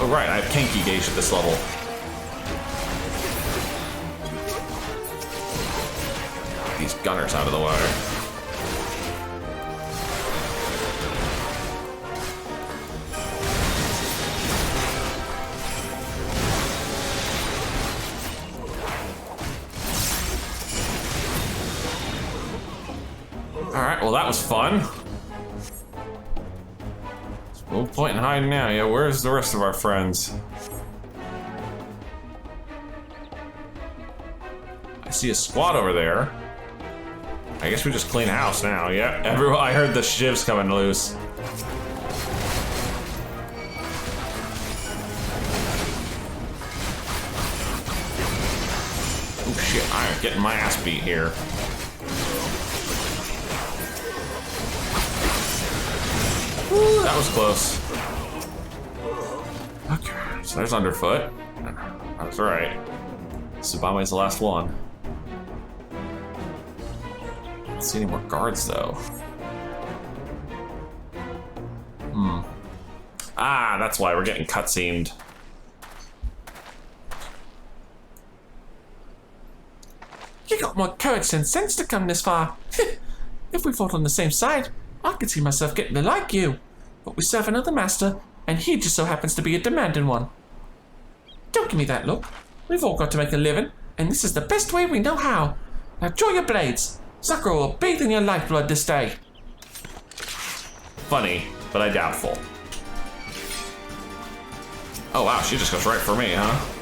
Oh right, I have Kenki gauge at this level. These gunners out of the way. Alright, well that was fun. There's no point in hiding now. Yeah, where's the rest of our friends? I see a squad over there. I guess we just clean house now. Yeah, everyone. I heard the shivs coming loose. Oh shit, I'm getting my ass beat here. Ooh, that was close. Okay, so there's Underfoot. I was right. Tsubame's the last one. Don't see any more guards though. Ah, that's why we're getting cutscened. You got more courage than sense to come this far. If we fought on the same side, I could see myself getting to like you. But we serve another master, and he just so happens to be a demanding one. Don't give me that look. We've all got to make a living, and this is the best way we know how. Now draw your blades. Sakura will bathe in your lifeblood this day. Funny, but I doubtful. Oh wow, she just goes right for me, huh?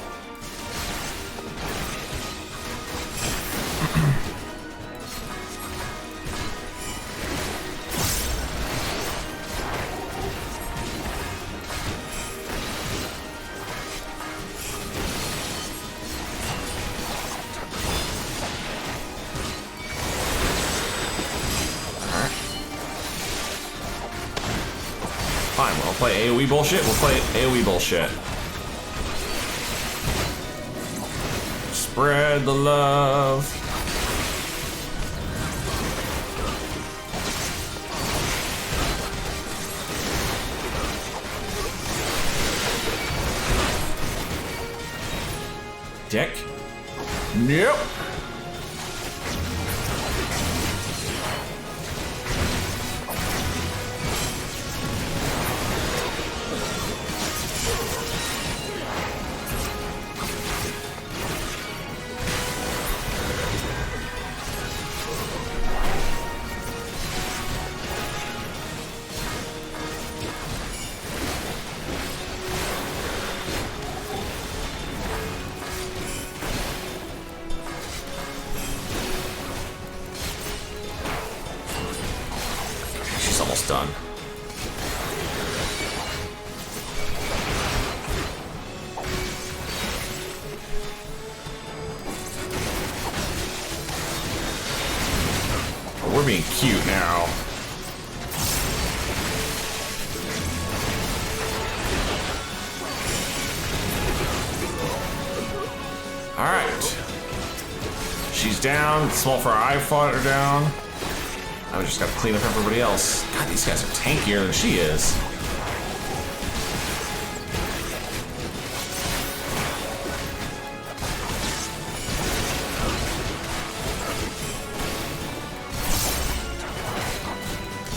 Fine, we'll play AoE bullshit, we'll play AoE bullshit. Spread the love. Dick? Nope. Almost done. Oh, we're being cute now. All right. She's down. Small for I fought her down. I just gotta clean up everybody else. God, these guys are tankier than she is.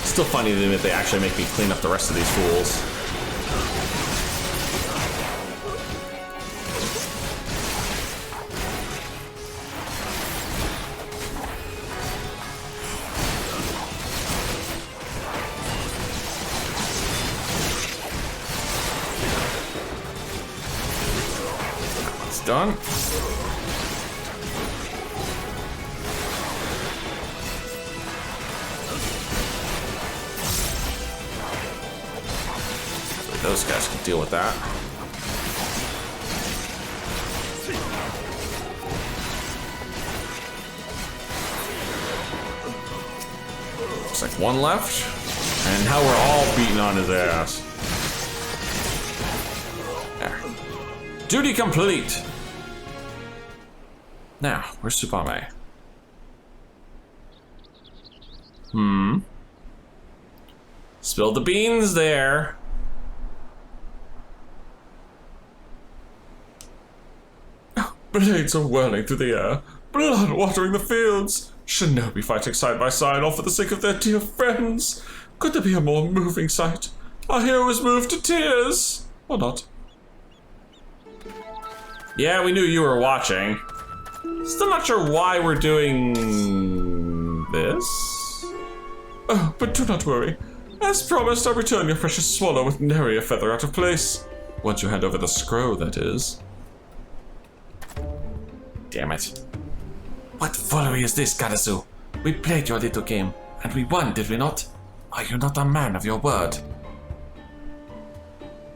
Still funny to me that they actually make me clean up the rest of these fools. Done. Those guys can deal with that. Looks like one left. And now we're all beating on his ass. There. Duty complete. Now, where's Tsubame? Spilled the beans there. Blades are whirling through the air, blood watering the fields. Shinobi fighting side by side, all for the sake of their dear friends. Could there be a more moving sight? Our hero was moved to tears. Or not. Yeah, we knew you were watching. Still not sure why we're doing this. Oh, but do not worry. As promised, I'll return your precious swallow with nary a feather out of place. Once you hand over the scroll, that is. Damn it. What foolery is this, Karasu? We played your little game, and we won, did we not? Are you not a man of your word?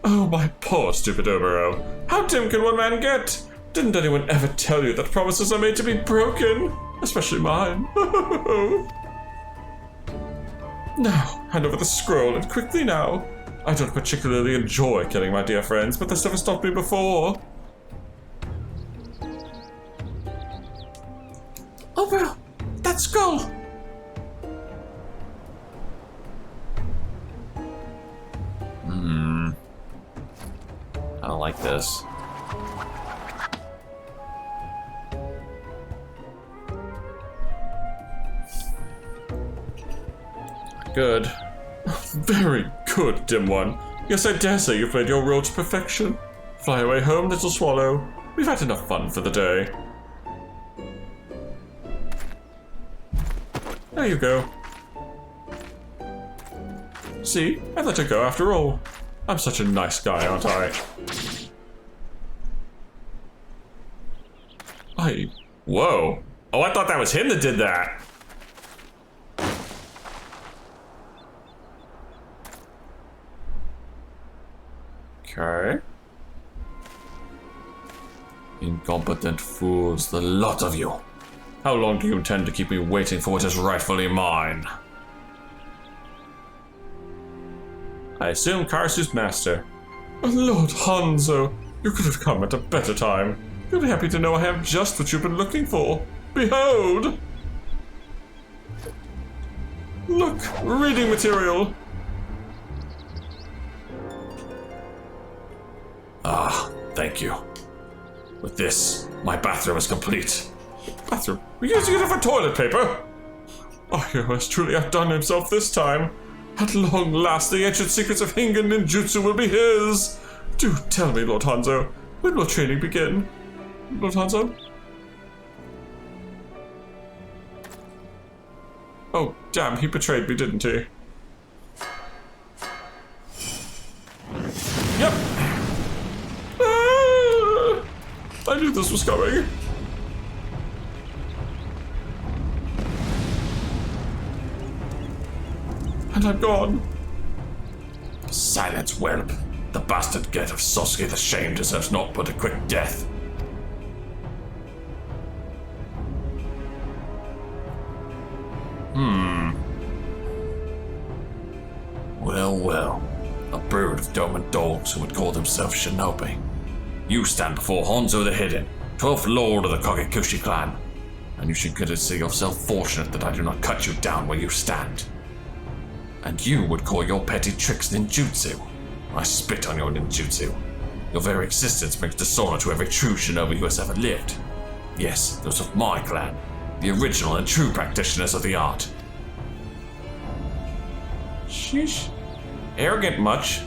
Oh, my poor stupid Oboro. How dim can one man get? Didn't anyone ever tell you that promises are made to be broken? Especially mine. Now, hand over the scroll, and quickly now. I don't particularly enjoy killing my dear friends, but this never stopped me before. Oh, well, that scroll! I don't like this. Good. Very good, dim one. Yes, I dare say you played your role to perfection. Fly away home, little swallow. We've had enough fun for the day. There you go. See? I let her go after all. I'm such a nice guy, aren't I? Whoa. Oh, I thought that was him that did that. Okay. Incompetent fools, the lot of you. How long do you intend to keep me waiting for what is rightfully mine? I assume Karsu's master. Oh, Lord Hanzo, you could have come at a better time. You'll be happy to know I have just what you've been looking for. Behold! Look, reading material. Ah, thank you. With this, my bathroom is complete. Bathroom? We're using it for toilet paper? Ayo has truly outdone himself this time. At long last, the ancient secrets of Hingen ninjutsu will be his. Do tell me, Lord Hanzo, when will training begin? Lord Hanzo? Oh, damn, he betrayed me, didn't he? Yep. Ah, I knew this was coming. And I'm gone. Silence, whelp. The bastard get of Sasuke the Shame deserves naught but a quick death. Well. A brood of dormant dogs who would call themselves shinobi. You stand before Hanzo the Hidden, 12th Lord of the Kagekushi clan, and you should consider yourself fortunate that I do not cut you down where you stand. And you would call your petty tricks ninjutsu. I spit on your ninjutsu. Your very existence brings dishonor to every true shinobi who has ever lived. Yes, those of my clan, the original and true practitioners of the art. Sheesh. Arrogant much?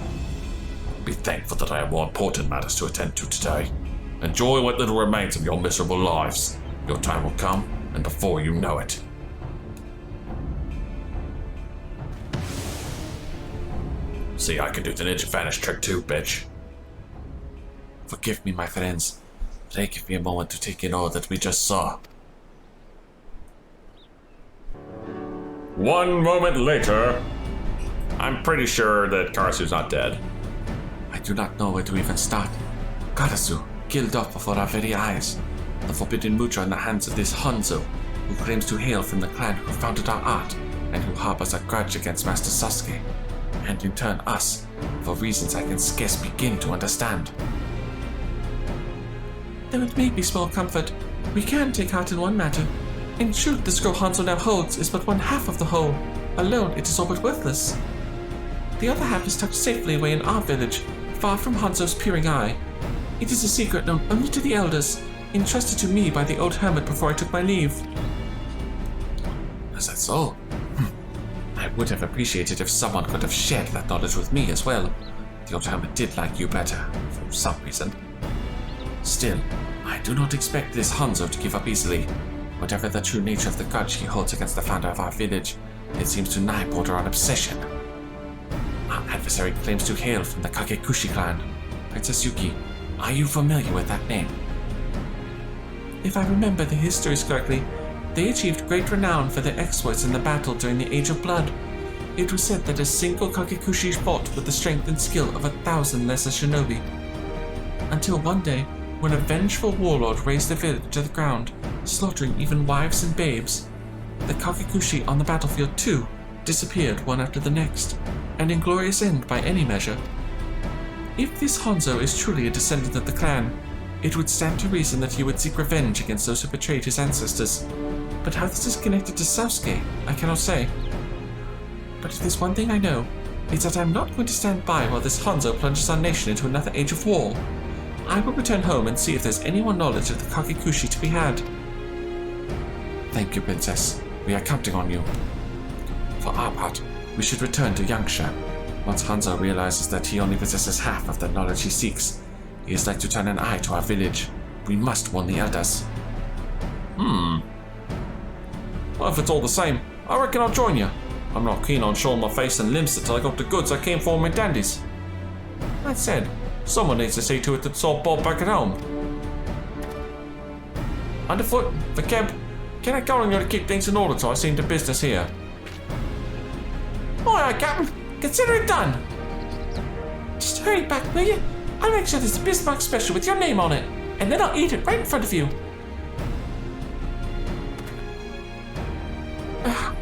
Be thankful that I have more important matters to attend to today. Enjoy what little remains of your miserable lives. Your time will come, and before you know it. See, I can do the ninja vanish trick too, bitch. Forgive me, my friends. Pray give me a moment to take in all that we just saw. 1 moment later. I'm pretty sure that Karasu's not dead. I do not know where to even start. Karasu, killed off before our very eyes. The forbidden mucho in the hands of this Hanzo, who claims to hail from the clan who founded our art, and who harbors a grudge against Master Sasuke, and in turn us, for reasons I can scarce begin to understand. Though it may be small comfort, we can take heart in one matter. In truth, the scroll Hanzo now holds is but one half of the whole. Alone, it is all but worthless. The other half is tucked safely away in our village, far from Hanzo's peering eye. It is a secret known only to the elders, entrusted to me by the old hermit before I took my leave. Is that so? I would have appreciated if someone could have shared that knowledge with me as well. The old hermit did like you better, for some reason. Still, I do not expect this Hanzo to give up easily. Whatever the true nature of the grudge he holds against the founder of our village, it seems to nigh border on obsession. Our adversary claims to hail from the Kagekushi clan. Princess Yuki, are you familiar with that name? If I remember the histories correctly, they achieved great renown for their exploits in the battle during the Age of Blood. It was said that a single Kagekushi fought with the strength and skill of 1,000 lesser shinobi. Until one day, when a vengeful warlord razed the village to the ground, slaughtering even wives and babes, the Kagekushi on the battlefield too disappeared one after the next, an inglorious end by any measure. If this Hanzo is truly a descendant of the clan, it would stand to reason that he would seek revenge against those who betrayed his ancestors. But how this is connected to Sasuke, I cannot say. But if there's one thing I know, it's that I'm not going to stand by while this Hanzo plunges our nation into another age of war. I will return home and see if there's any more knowledge of the Kagekushi to be had. Thank you, Princess. We are counting on you. For our part, we should return to Yangsha. Once Hanzo realizes that he only possesses half of the knowledge he seeks, he is like to turn an eye to our village. We must warn the elders. Well, if it's all the same, I reckon I'll join you. I'm not keen on showing my face and limbs until I got the goods I came for in dandies. That said, someone needs to see to it that it's all bought back at home. Underfoot, for Keb, can I count on you to keep things in order till I see to business here? Aye, Captain. Consider it done. Just hurry back, will you? I'll make sure there's a Bismarck special with your name on it, and then I'll eat it right in front of you.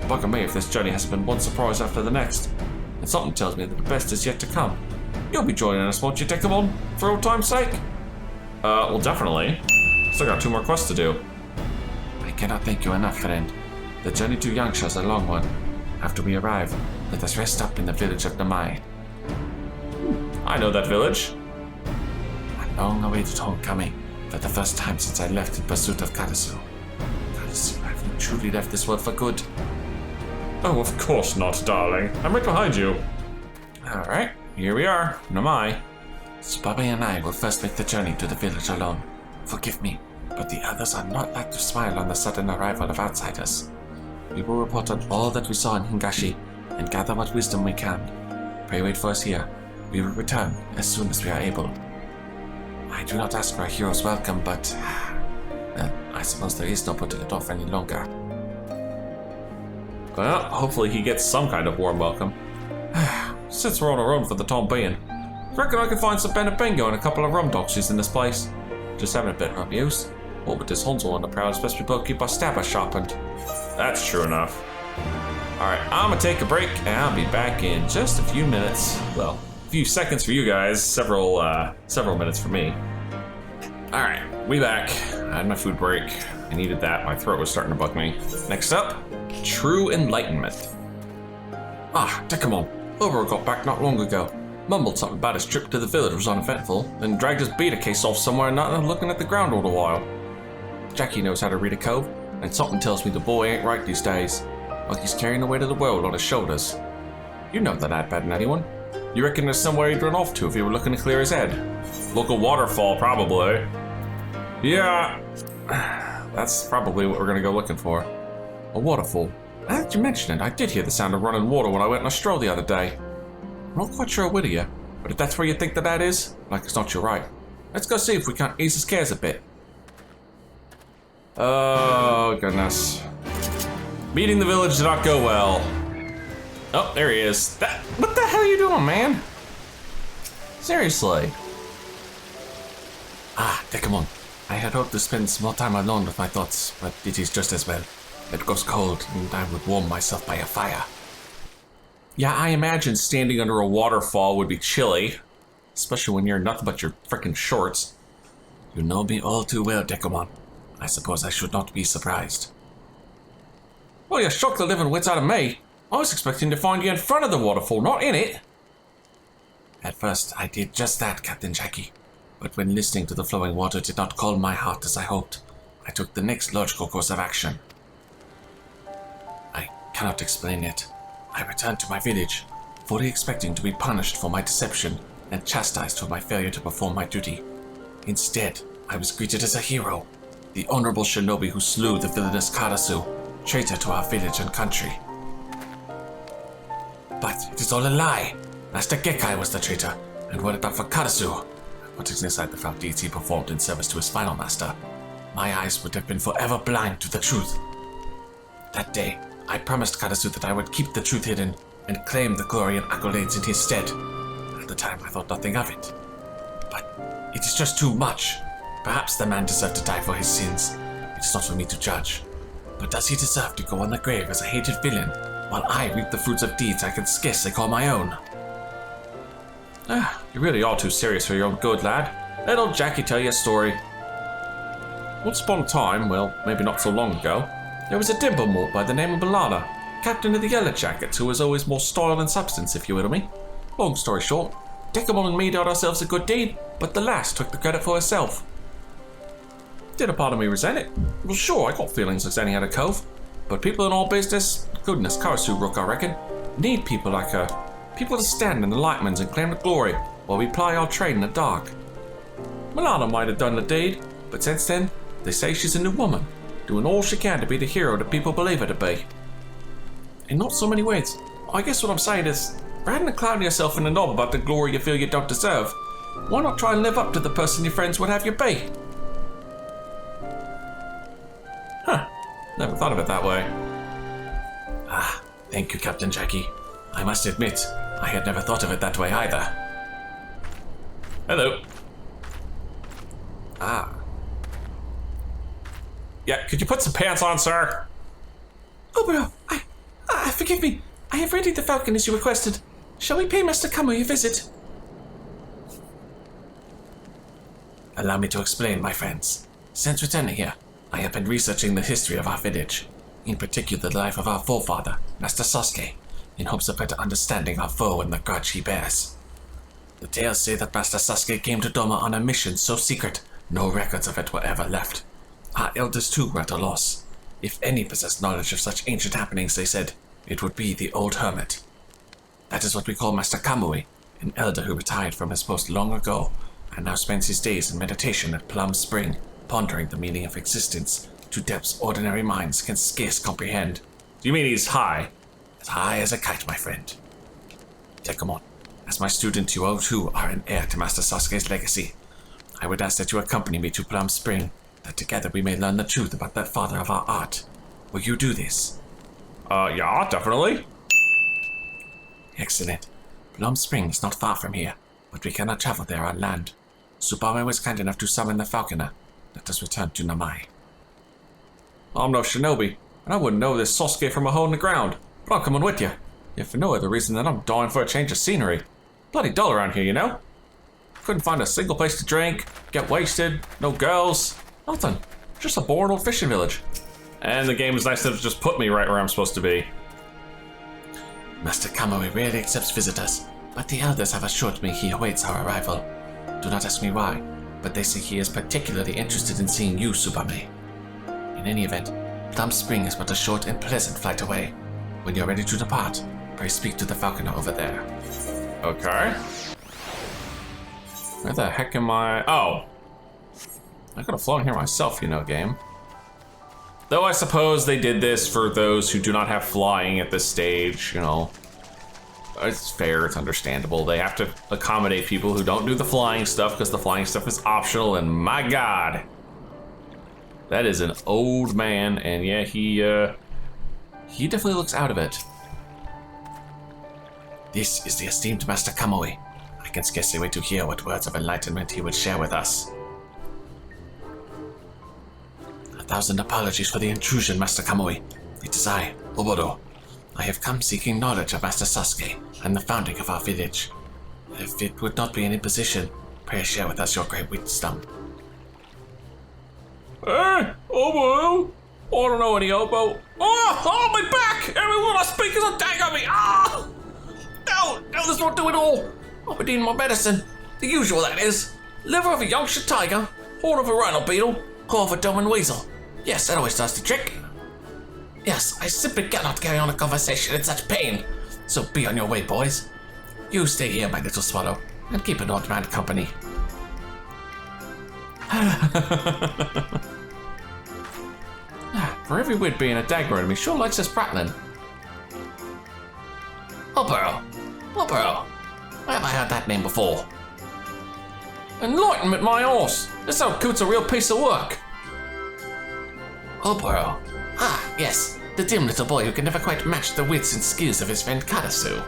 Bugger me if this journey hasn't been one surprise after the next. And something tells me that the best is yet to come. You'll be joining us, won't you, Dekumon? For old time's sake? Well, definitely. Still got 2 more quests to do. I cannot thank you enough, friend. The journey to Yangsha is a long one. After we arrive, let us rest up in the village of Namai. I know that village. A long-awaited homecoming, for the first time since I left in pursuit of Katasu. Katasu, have you truly left this world for good? Oh, of course not, darling. I'm right behind you. Alright, here we are. Namai. Subabe and I will first make the journey to the village alone. Forgive me, but the others are not like to smile on the sudden arrival of outsiders. We will report on all that we saw in Hingashi and gather what wisdom we can. Pray wait for us here. We will return as soon as we are able. I do not ask for a hero's welcome, but I suppose there is no putting it off any longer. Well, hopefully he gets some kind of warm welcome. Since we're on our own for the time being, reckon I can find some Benabingo and a couple of rum doxies in this place. Just having a bit of abuse. What with this Hunzel on the prowl, especially we both keep our stabber sharpened. That's true enough. Alright, I'm gonna take a break and I'll be back in just a few minutes. Well, a few seconds for you guys, several minutes for me. Alright, we back. I had my food break. I needed that, my throat was starting to bug me. Next up, True Enlightenment. Ah, Dekumon. Oboro got back not long ago. Mumbled something about his trip to the village was uneventful, then dragged his beta case off somewhere and not looking at the ground all the while. Jackie knows how to read a cove, and something tells me the boy ain't right these days. Like he's carrying the weight of the world on his shoulders. You know the lad better than anyone. You reckon there's somewhere he'd run off to if he were looking to clear his head? Local waterfall, probably. Yeah, that's probably what we're gonna go looking for. A waterfall? Now that you mention it, I did hear the sound of running water when I went on a stroll the other day. I'm not quite sure with you, but if that's where you think that is, like it's not your right. Let's go see if we can't ease his cares a bit. Oh, goodness. Meeting the village did not go well. Oh, there he is. What the hell are you doing, man? Seriously. Ah, Dekumon. I had hoped to spend some more time alone with my thoughts, but it is just as well. It goes cold, and I would warm myself by a fire. Yeah, I imagine standing under a waterfall would be chilly. Especially when you're nothing but your frickin' shorts. You know me all too well, Dekumon. I suppose I should not be surprised. Well, you shook the living wits out of me. I was expecting to find you in front of the waterfall, not in it. At first, I did just that, Captain Jackie. But when listening to the flowing water did not calm my heart as I hoped, I took the next logical course of action. I cannot explain it. I returned to my village, fully expecting to be punished for my deception and chastised for my failure to perform my duty. Instead, I was greeted as a hero, the honorable shinobi who slew the villainous Karasu, traitor to our village and country. But it is all a lie. Master Gekkai was the traitor, and were it not for Karasu, putting aside the foul deeds he performed in service to his final master, my eyes would have been forever blind to the truth. That day, I promised Karasu that I would keep the truth hidden and claim the glory and accolades in his stead. At the time, I thought nothing of it. But it is just too much. Perhaps the man deserved to die for his sins. It is not for me to judge. But does he deserve to go on the grave as a hated villain, while I reap the fruits of deeds I can scarcely call my own? You're really all too serious for your own good, lad. Let old Jackie tell you a story. Once upon a time, well, maybe not so long ago, there was a dimple by the name of Balana, captain of the Yellow Jackets, who was always more style than substance, if you will me. Long story short, Dekumon and me did ourselves a good deed, but the lass took the credit for herself. Did a part of me resent it? Well, sure, I got feelings like any other cove, but people in all business, goodness, Karasu Rook, I reckon, need people like her. People to stand in the lightmans and claim the glory, while we ply our trade in the dark. Milana might have done the deed, but since then, they say she's a new woman, doing all she can to be the hero that people believe her to be. in not so many words. I guess what I'm saying is, rather than clouding yourself in a knob about the glory you feel you don't deserve, why not try and live up to the person your friends would have you be? Huh. Never thought of it that way. Ah, thank you, Captain Jackie. I must admit, I had never thought of it that way either. Hello. Ah. Yeah, could you put some pants on, sir? Oboro, forgive me. I have readied the falcon as you requested. Shall we pay Master Kamo a visit? Allow me to explain, my friends. Since returning here, I have been researching the history of our village, in particular the life of our forefather, Master Sasuke, in hopes of better understanding our foe and the grudge he bears. The tales say that Master Sasuke came to Doma on a mission so secret, no records of it were ever left. Our elders too were at a loss. If any possessed knowledge of such ancient happenings, they said, it would be the old hermit. That is what we call Master Kamui, an elder who retired from his post long ago, and now spends his days in meditation at Plum Spring, pondering the meaning of existence to depths ordinary minds can scarce comprehend. You mean he's high? As high as a kite, my friend. Dekumon, as my student you too are an heir to Master Sasuke's legacy. I would ask that you accompany me to Plum Spring, that together we may learn the truth about that father of our art. Will you do this? Yeah, definitely. Excellent. Plum Spring is not far from here, but we cannot travel there on land. Tsubame was kind enough to summon the falconer. Let us return to Namai. I'm no shinobi, and I wouldn't know this Sasuke from a hole in the ground, but I'm coming with you. If for no other reason than I'm dying for a change of scenery. Bloody dull around here, you know? Couldn't find a single place to drink, get wasted, no girls, nothing. Just a boring old fishing village. And the game is nice enough to just put me right where I'm supposed to be. Master Kamui rarely accepts visitors, but the elders have assured me he awaits our arrival. Do not ask me why, but they say he is particularly interested in seeing you, Tsubame. In any event, Plum Spring is but a short and pleasant flight away. When you're ready to depart, pray speak to the falconer over there. Okay. Where the heck am I? Oh. I could have flown here myself, you know, game. Though I suppose they did this for those who do not have flying at this stage, you know. It's fair, it's understandable. They have to accommodate people who don't do the flying stuff because the flying stuff is optional, and my god. That is an old man, and yeah, he definitely looks out of it. This is the esteemed Master Kamui. I can scarcely wait to hear what words of enlightenment he would share with us. 1,000 apologies for the intrusion, Master Kamui. It is I, Oboro. I have come seeking knowledge of Master Sasuke and the founding of our village. If it would not be an imposition, pray share with us your great wisdom. Hey, Oboro! I don't know any Obo. Oh, my back! Everyone I speak is a dang on me! Ah! No, this won't do it all. I've been eating my medicine. The usual, that is. Liver of a youngster tiger, horn of a rhino beetle, claw of a doman weasel. Yes, that always does the trick. Yes, I simply cannot carry on a conversation in such pain. So be on your way, boys. You stay here, my little swallow, and keep an old man company. For every word being a dagger at me, sure likes this prattling. Oboro. Where have I heard that name before? Enlightenment, my horse! This old coot's a real piece of work. Oboro. Ah, yes, the dim little boy who can never quite match the wits and skills of his friend Karasu.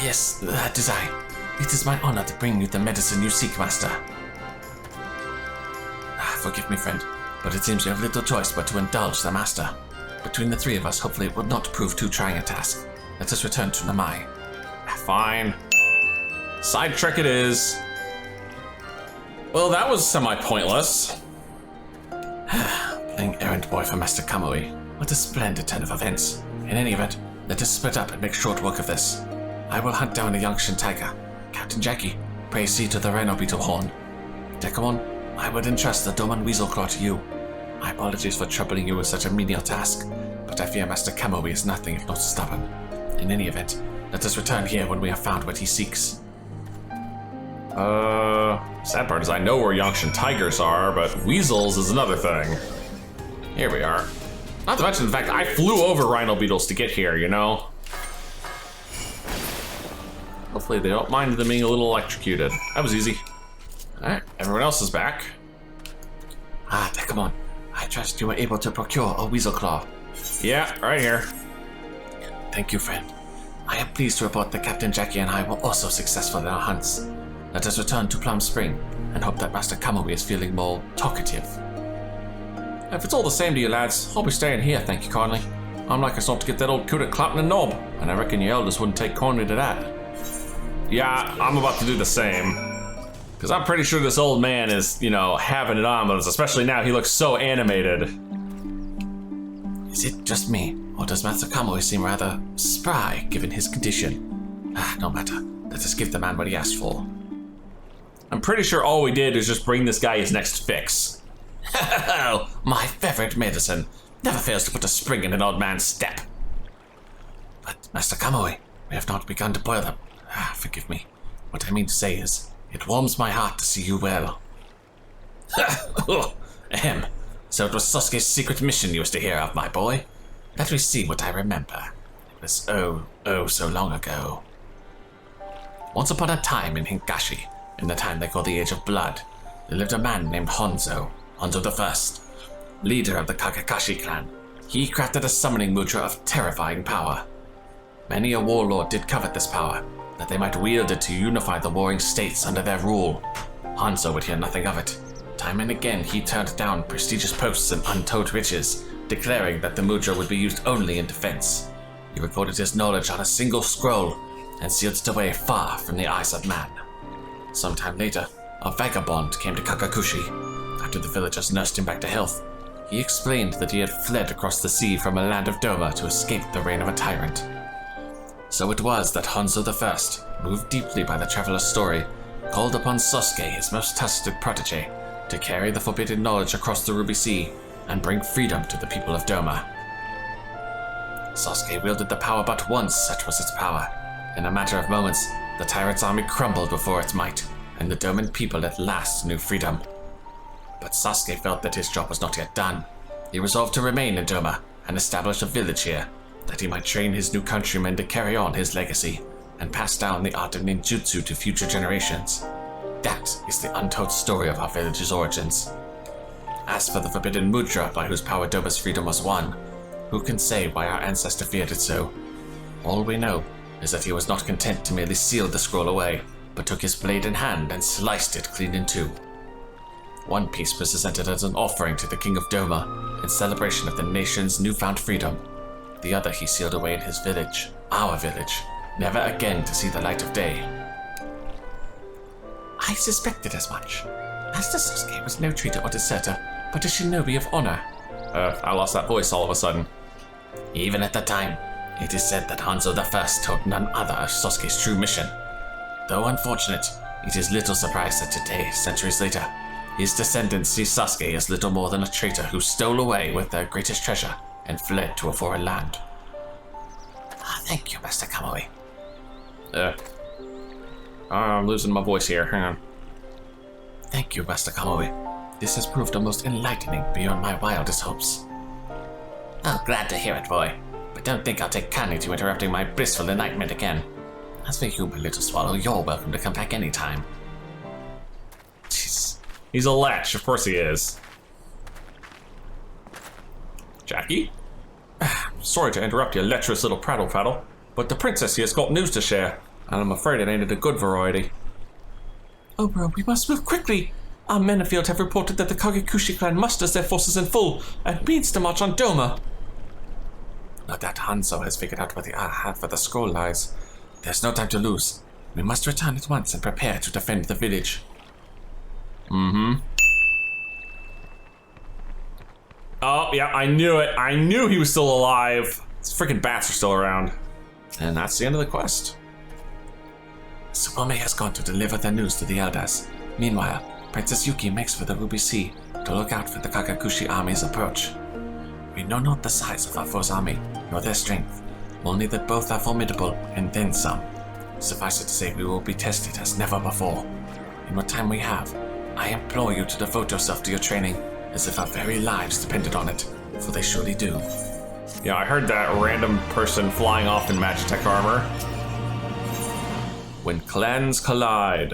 Yes, that is I. It is my honor to bring you the medicine you seek, Master. Forgive me, friend, but it seems you have little choice but to indulge the Master. Between the three of us, hopefully it will not prove too trying a task. Let us return to Namai. Fine. Side trick it is. Well, that was semi-pointless. Playing errand boy for Master Kamui. What a splendid turn of events. In any event, let us split up and make short work of this. I will hunt down a young tiger. Captain Jackie, pray see to the rhino beetle horn. Dekumon, I would entrust the Doman Weasel Claw to you. My apologies for troubling you with such a menial task, but I fear Master Kamui is nothing if not stubborn. In any event, let us return here when we have found what he seeks. Sad part is I know where Yongshan tigers are, but weasels is another thing. Here we are. Not to mention the fact I flew over rhino beetles to get here, you know? Hopefully they don't mind them being a little electrocuted. That was easy. Alright, everyone else is back. Dekumon. I trust you were able to procure a weasel claw. Yeah, right here. Thank you, friend. I am pleased to report that Captain Jackie and I were also successful in our hunts. Let us return to Plum Spring and hope that Master Kamui is feeling more talkative. If it's all the same to you lads, I'll be staying here, thank you kindly. I'm like us not to get that old cooter clapping a knob, and I reckon your elders wouldn't take kindly to that. Yeah, I'm about to do the same. Because I'm pretty sure this old man is, you know, having it on, but especially now he looks so animated. Is it just me, or does Master Kamui seem rather spry given his condition? No matter. Let us give the man what he asked for. I'm pretty sure all we did is just bring this guy his next fix. My favorite medicine. Never fails to put a spring in an old man's step. But, Master Kamui, we have not begun to boil them. Forgive me. What I mean to say is, it warms my heart to see you well. Ahem. So it was Sasuke's secret mission you was to hear of, my boy. Let me see what I remember. It was so long ago. Once upon a time in Hingashi, in the time they call the Age of Blood, there lived a man named Hanzo the First, leader of the Kakashi clan. He crafted a summoning mudra of terrifying power. Many a warlord did covet this power, that they might wield it to unify the warring states under their rule. Hanzo would hear nothing of it. Time and again he turned down prestigious posts and untold riches, declaring that the mudra would be used only in defense. He recorded his knowledge on a single scroll and sealed it away far from the eyes of man. Sometime later, a vagabond came to Kakakushi. After the villagers nursed him back to health, he explained that he had fled across the sea from a land of Doma to escape the reign of a tyrant. So it was that Hanzo I, moved deeply by the traveler's story, called upon Sasuke, his most trusted protege, to carry the forbidden knowledge across the Ruby Sea and bring freedom to the people of Doma. Sasuke wielded the power but once, such was its power. In a matter of moments, the tyrant's army crumbled before its might, and the Doman people at last knew freedom. But Sasuke felt that his job was not yet done. He resolved to remain in Doma and establish a village here, that he might train his new countrymen to carry on his legacy and pass down the art of ninjutsu to future generations. That is the untold story of our village's origins. As for the forbidden mudra by whose power Doma's freedom was won, who can say why our ancestor feared it so? All we know is that he was not content to merely seal the scroll away, but took his blade in hand and sliced it clean in two. One piece was presented as an offering to the king of Doma in celebration of the nation's newfound freedom. The other he sealed away in his village, our village, never again to see the light of day. I suspected as much. Master Sasuke was no traitor or deserter, but a shinobi of honor. I lost that voice all of a sudden. Even at the time, it is said that Hanzo I told none other of Sasuke's true mission. Though unfortunate, it is little surprise that today, centuries later, his descendants see Sasuke as little more than a traitor who stole away with their greatest treasure and fled to a foreign land. Thank you, Master Kamui. I'm losing my voice here, hang on. Thank you, Master Kamui. This has proved almost enlightening beyond my wildest hopes. Oh, glad to hear it, boy. But don't think I'll take kindly to interrupting my blissful enlightenment again. As for you, my little swallow, you're welcome to come back anytime. Jeez. He's a lech, of course he is. Jackie? Sorry to interrupt you, lecherous little prattle-fattle, but the princess here has got news to share, and I'm afraid it ain't a good variety. Oboro, we must move quickly. Our men afield have reported that the Kagekushi clan musters their forces in full and means to march on Doma. No doubt Hanzo has figured out where the aha for the scroll lies. There's no time to lose. We must return at once and prepare to defend the village. Mm-hmm. Oh, yeah, I knew it. I knew he was still alive. These freaking bats are still around. And that's the end of the quest. Suwame has gone to deliver the news to the elders. Meanwhile, Princess Yuki makes for the Ruby Sea to look out for the Kakakushi army's approach. We know not the size of our foe's army, nor their strength, only that both are formidable and then some. Suffice it to say we will be tested as never before. in what time we have, I implore you to devote yourself to your training as if our very lives depended on it, for they surely do. Yeah, I heard that random person flying off in Magitech armor. When clans collide.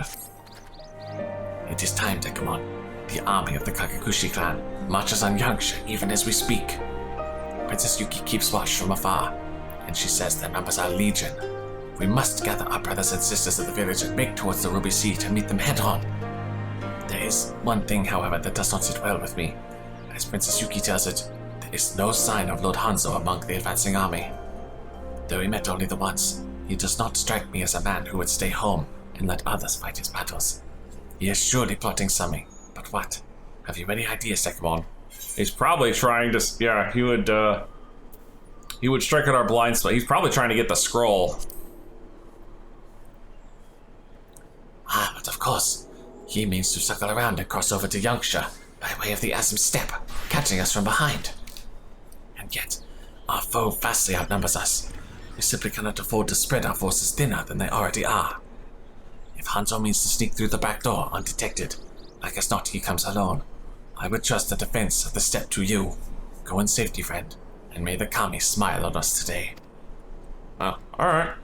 It is time, Dekumon. The army of the Kakakushi clan marches on Yangsha even as we speak. Princess Yuki keeps watch from afar, and she says their numbers are legion. We must gather our brothers and sisters of the village and make towards the Ruby Sea to meet them head-on. There is one thing, however, that does not sit well with me. As Princess Yuki tells it, there is no sign of Lord Hanzo among the advancing army. Though we met only the once, he does not strike me as a man who would stay home and let others fight his battles. He is surely plotting something, but what? Have you any ideas, Dekumon? He's probably trying to, yeah, he would strike at our blind spot. He's probably trying to get the scroll. Ah, but of course, he means to circle around and cross over to Yangsha by way of the Asm Steppe, catching us from behind. And yet, our foe vastly outnumbers us. We simply cannot afford to spread our forces thinner than they already are. If Hanzo means to sneak through the back door undetected, like as not he comes alone, I would trust the defense of the steppe to you. Go in safety, friend, and may the Kami smile on us today. Alright.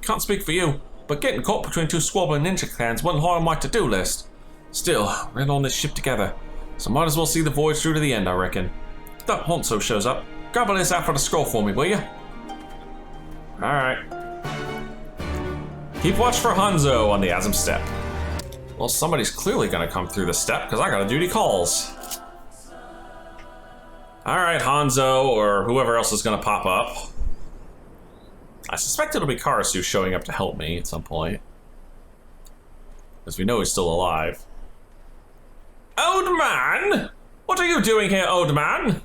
Can't speak for you, but getting caught between two squabbling ninja clans wasn't high on my to-do list. Still, we're in on this ship together, so might as well see the voyage through to the end, I reckon. If that Hanzo shows up, grab a list out for the scroll for me, will you? Alright. Keep watch for Hanzo on the Asm Steppe. Well, somebody's clearly gonna come through the steppe, because I got a duty calls. Alright, Hanzo, or whoever else is gonna pop up. I suspect it'll be Karasu showing up to help me at some point. Because we know he's still alive. Old man! What are you doing here, old man?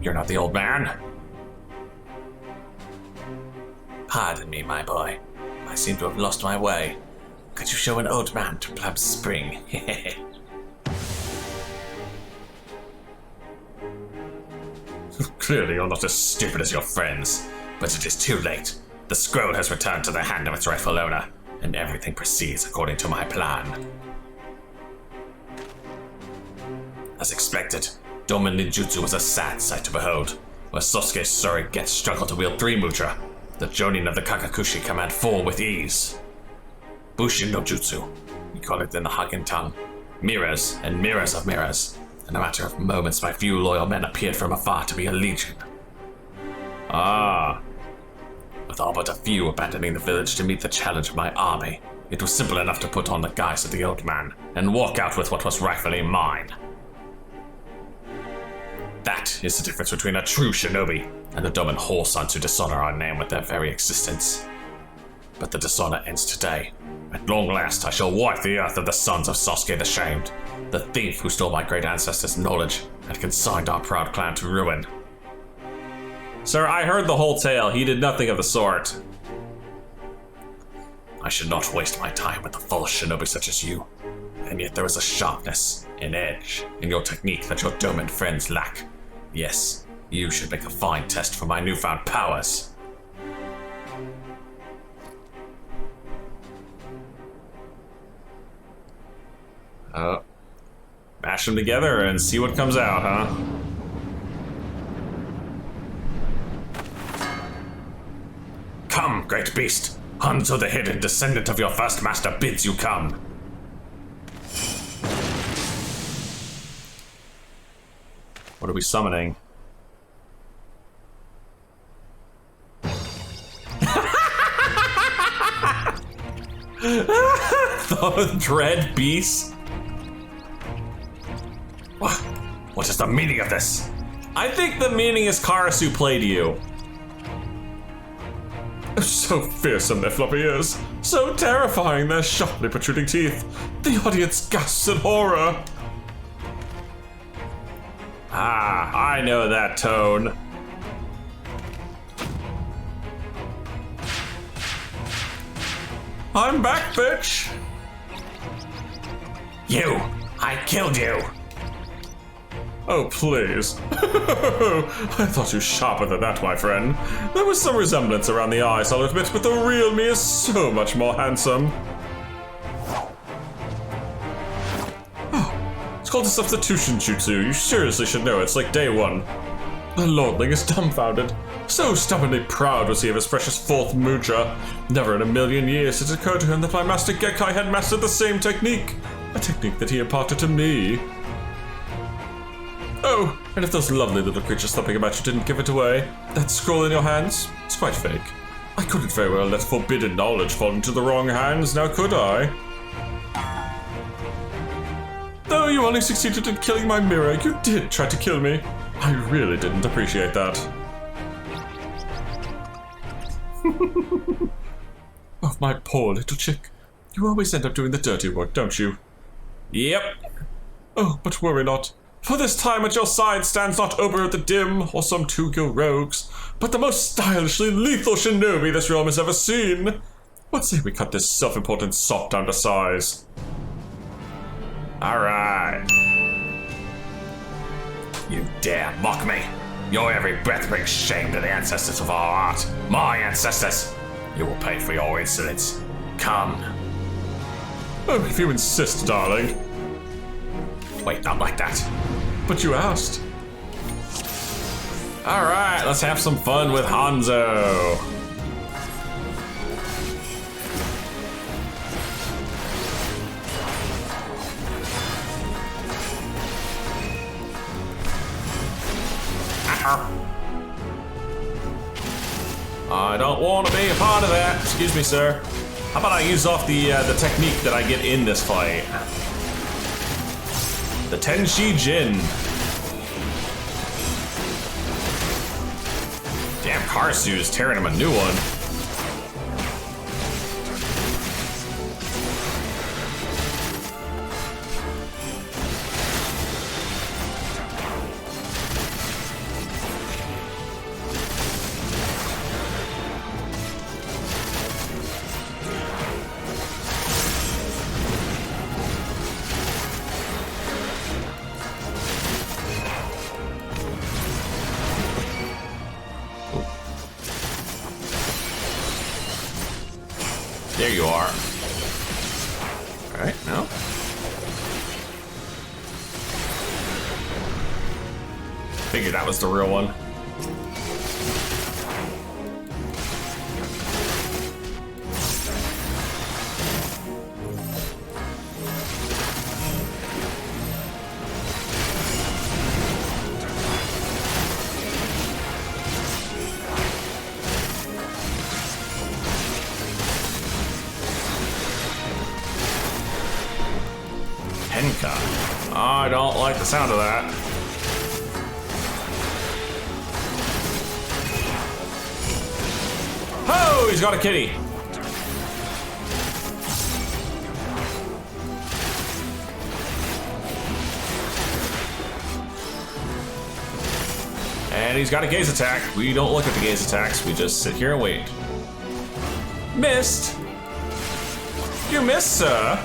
You're not the old man. Pardon me, my boy. I seem to have lost my way. Could you show an old man to Plum Spring? Clearly you're not as stupid as your friends, but it is too late. The scroll has returned to the hand of its rightful owner, and everything proceeds according to my plan. As expected, Doman Ninjutsu was a sad sight to behold, where Sosuke's surrogate struggled to wield 3 Mudra. The Jonin of the Kakakushi command 4 with ease. Bushin no Jutsu, we call it in the Hagen tongue. Mirrors and mirrors of mirrors. In a matter of moments, my few loyal men appeared from afar to be a legion. Ah. With all but a few abandoning the village to meet the challenge of my army, it was simple enough to put on the guise of the old man and walk out with what was rightfully mine. That is the difference between a true shinobi and the dumb and whoresons who dishonor our name with their very existence. But the dishonor ends today. At long last, I shall wipe the earth of the sons of Sasuke the Shamed, the thief who stole my great ancestors' knowledge and consigned our proud clan to ruin. Sir, I heard the whole tale. He did nothing of the sort. I should not waste my time with a false shinobi such as you. And yet there is a sharpness, an edge, in your technique that your domin friends lack. Yes, you should make a fine test for my newfound powers. Mash them together and see what comes out, huh? Come, great beast! Hanzo the hidden descendant of your first master bids you come. What are we summoning? The dread beast? What is the meaning of this? I think the meaning is Karasu played you. So fearsome their floppy ears, so terrifying their sharply protruding teeth. The audience gasps in horror. Ah, I know that tone. I'm back, bitch! You! I killed you! Oh, please. I thought you sharper than that, my friend. There was some resemblance around the eyes, I'll admit, but the real me is so much more handsome. Oh, it's called a substitution jutsu. You seriously should know it. It's like day one. The lordling is dumbfounded. So stubbornly proud was he of his precious fourth mudra. Never in a million years had it occurred to him that my master Gekkai had mastered the same technique. A technique that he imparted to me. Oh, and if those lovely little creatures thumping about you didn't give it away, that scroll in your hands, it's quite fake. I couldn't very well let forbidden knowledge fall into the wrong hands, now could I? Though you only succeeded in killing my mirror, you did try to kill me. I really didn't appreciate that. Oh, my poor little chick. You always end up doing the dirty work, don't you? Yep. Oh, but worry not. For this time at your side stands not Oboro the Dim or some two-gill rogues, but the most stylishly lethal shinobi this realm has ever seen. What say we cut this self-important sop down to size? Alright. You dare mock me? Your every breath brings shame to the ancestors of our art. My ancestors! You will pay for your insolence. Come. Oh, if you insist, darling. Wait, not like that. But you asked. Alright, let's have some fun with Hanzo. I don't want to be a part of that. Excuse me, sir. How about I use off the technique that I get in this fight? The Tenshi Jin. Damn, Karsu is tearing him a new one. There you are. Alright, no. Figured that was the real one. I don't like the sound of that. Oh, he's got a kitty. And he's got a gaze attack. We don't look at the gaze attacks. We just sit here and wait. Missed. You missed, sir.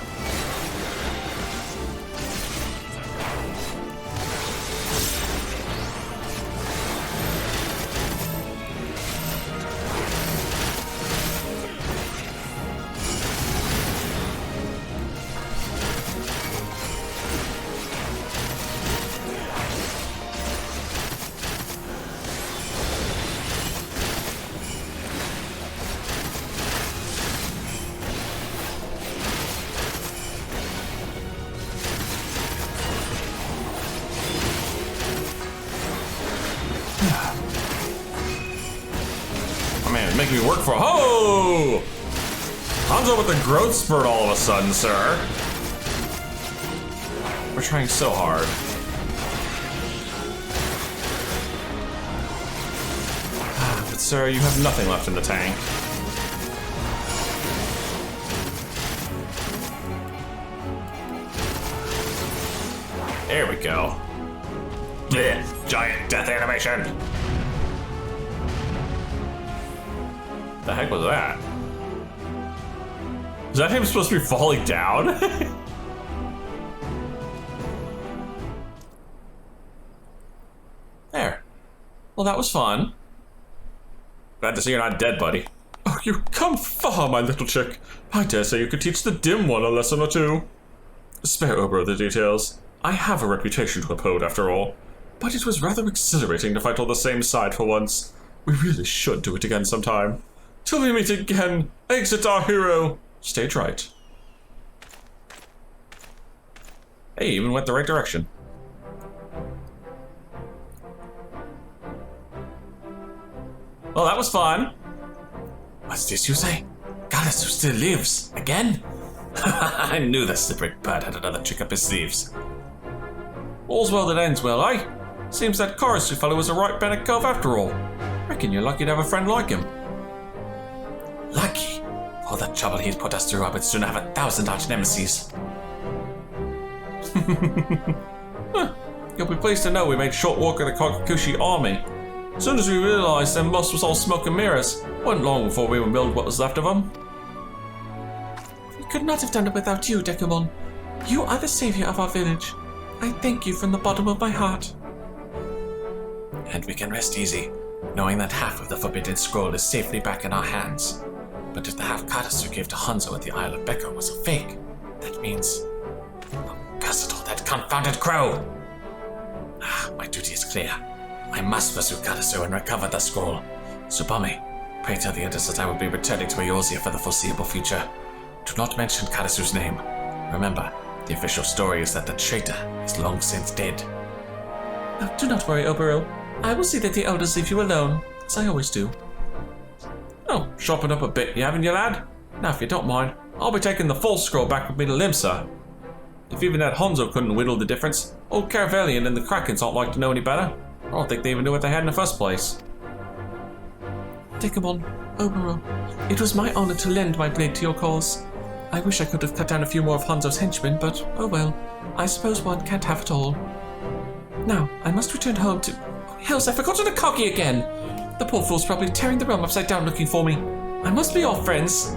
Make me work for. Oh! Hanzo with the growth spurt all of a sudden, sir. We're trying so hard. But sir, you have nothing left in the tank. There we go. Blech, giant death animation. The heck was that? Is that him supposed to be falling down? Well, that was fun. Glad to see you're not dead, buddy. Oh, you come far, my little chick. I dare say you could teach the dim one a lesson or two. Spare Oboro the details. I have a reputation to uphold, after all. But it was rather exhilarating to fight on the same side for once. We really should do it again sometime. Till we meet again, exit our hero. Stage right. Hey, you even went the right direction. Well, that was fun. What's this you say? Goddess who still lives? Again? I knew the slippery bird had another trick up his sleeves. All's well that ends well, eh? Seems that Karasu fellow was a right Bennett cove after all. Reckon you're lucky to have a friend like him. Lucky? All the trouble he'd put us through, I would soon have 1,000 arch nemesis. You'll be pleased to know we made short work of the Kakakushi army. As soon as we realised them most was all smoke and mirrors, wasn't long before we were milled what was left of them. We could not have done it without you, Dekumon. You are the saviour of our village. I thank you from the bottom of my heart. And we can rest easy, knowing that half of the Forbidden Scroll is safely back in our hands. But if the half Karasu gave to Hanzo at the Isle of Becca was a fake, that means... Oh, curse it all, that confounded crow! My duty is clear. I must pursue Karasu and recover the scroll. Tsubame, pray tell the others that I will be returning to Eorzea for the foreseeable future. Do not mention Karasu's name. Remember, the official story is that the traitor is long since dead. Oh, do not worry, Oboro. I will see that the elders leave you alone, as I always do. Oh, sharpen up a bit, you haven't you, lad? Now, if you don't mind, I'll be taking the full scroll back with me to Limsa. If even that Hanzo couldn't whittle the difference, old Caravelian and the Krakens aren't like to know any better. I don't think they even knew what they had in the first place. Dekumon, Oboro, it was my honor to lend my blade to your cause. I wish I could have cut down a few more of Hanzo's henchmen, but oh well. I suppose one can't have it all. Now, I must return home to... Oh, hells, I've forgotten the Kogi again! The poor fool's probably tearing the realm upside down looking for me. I must be off, friends.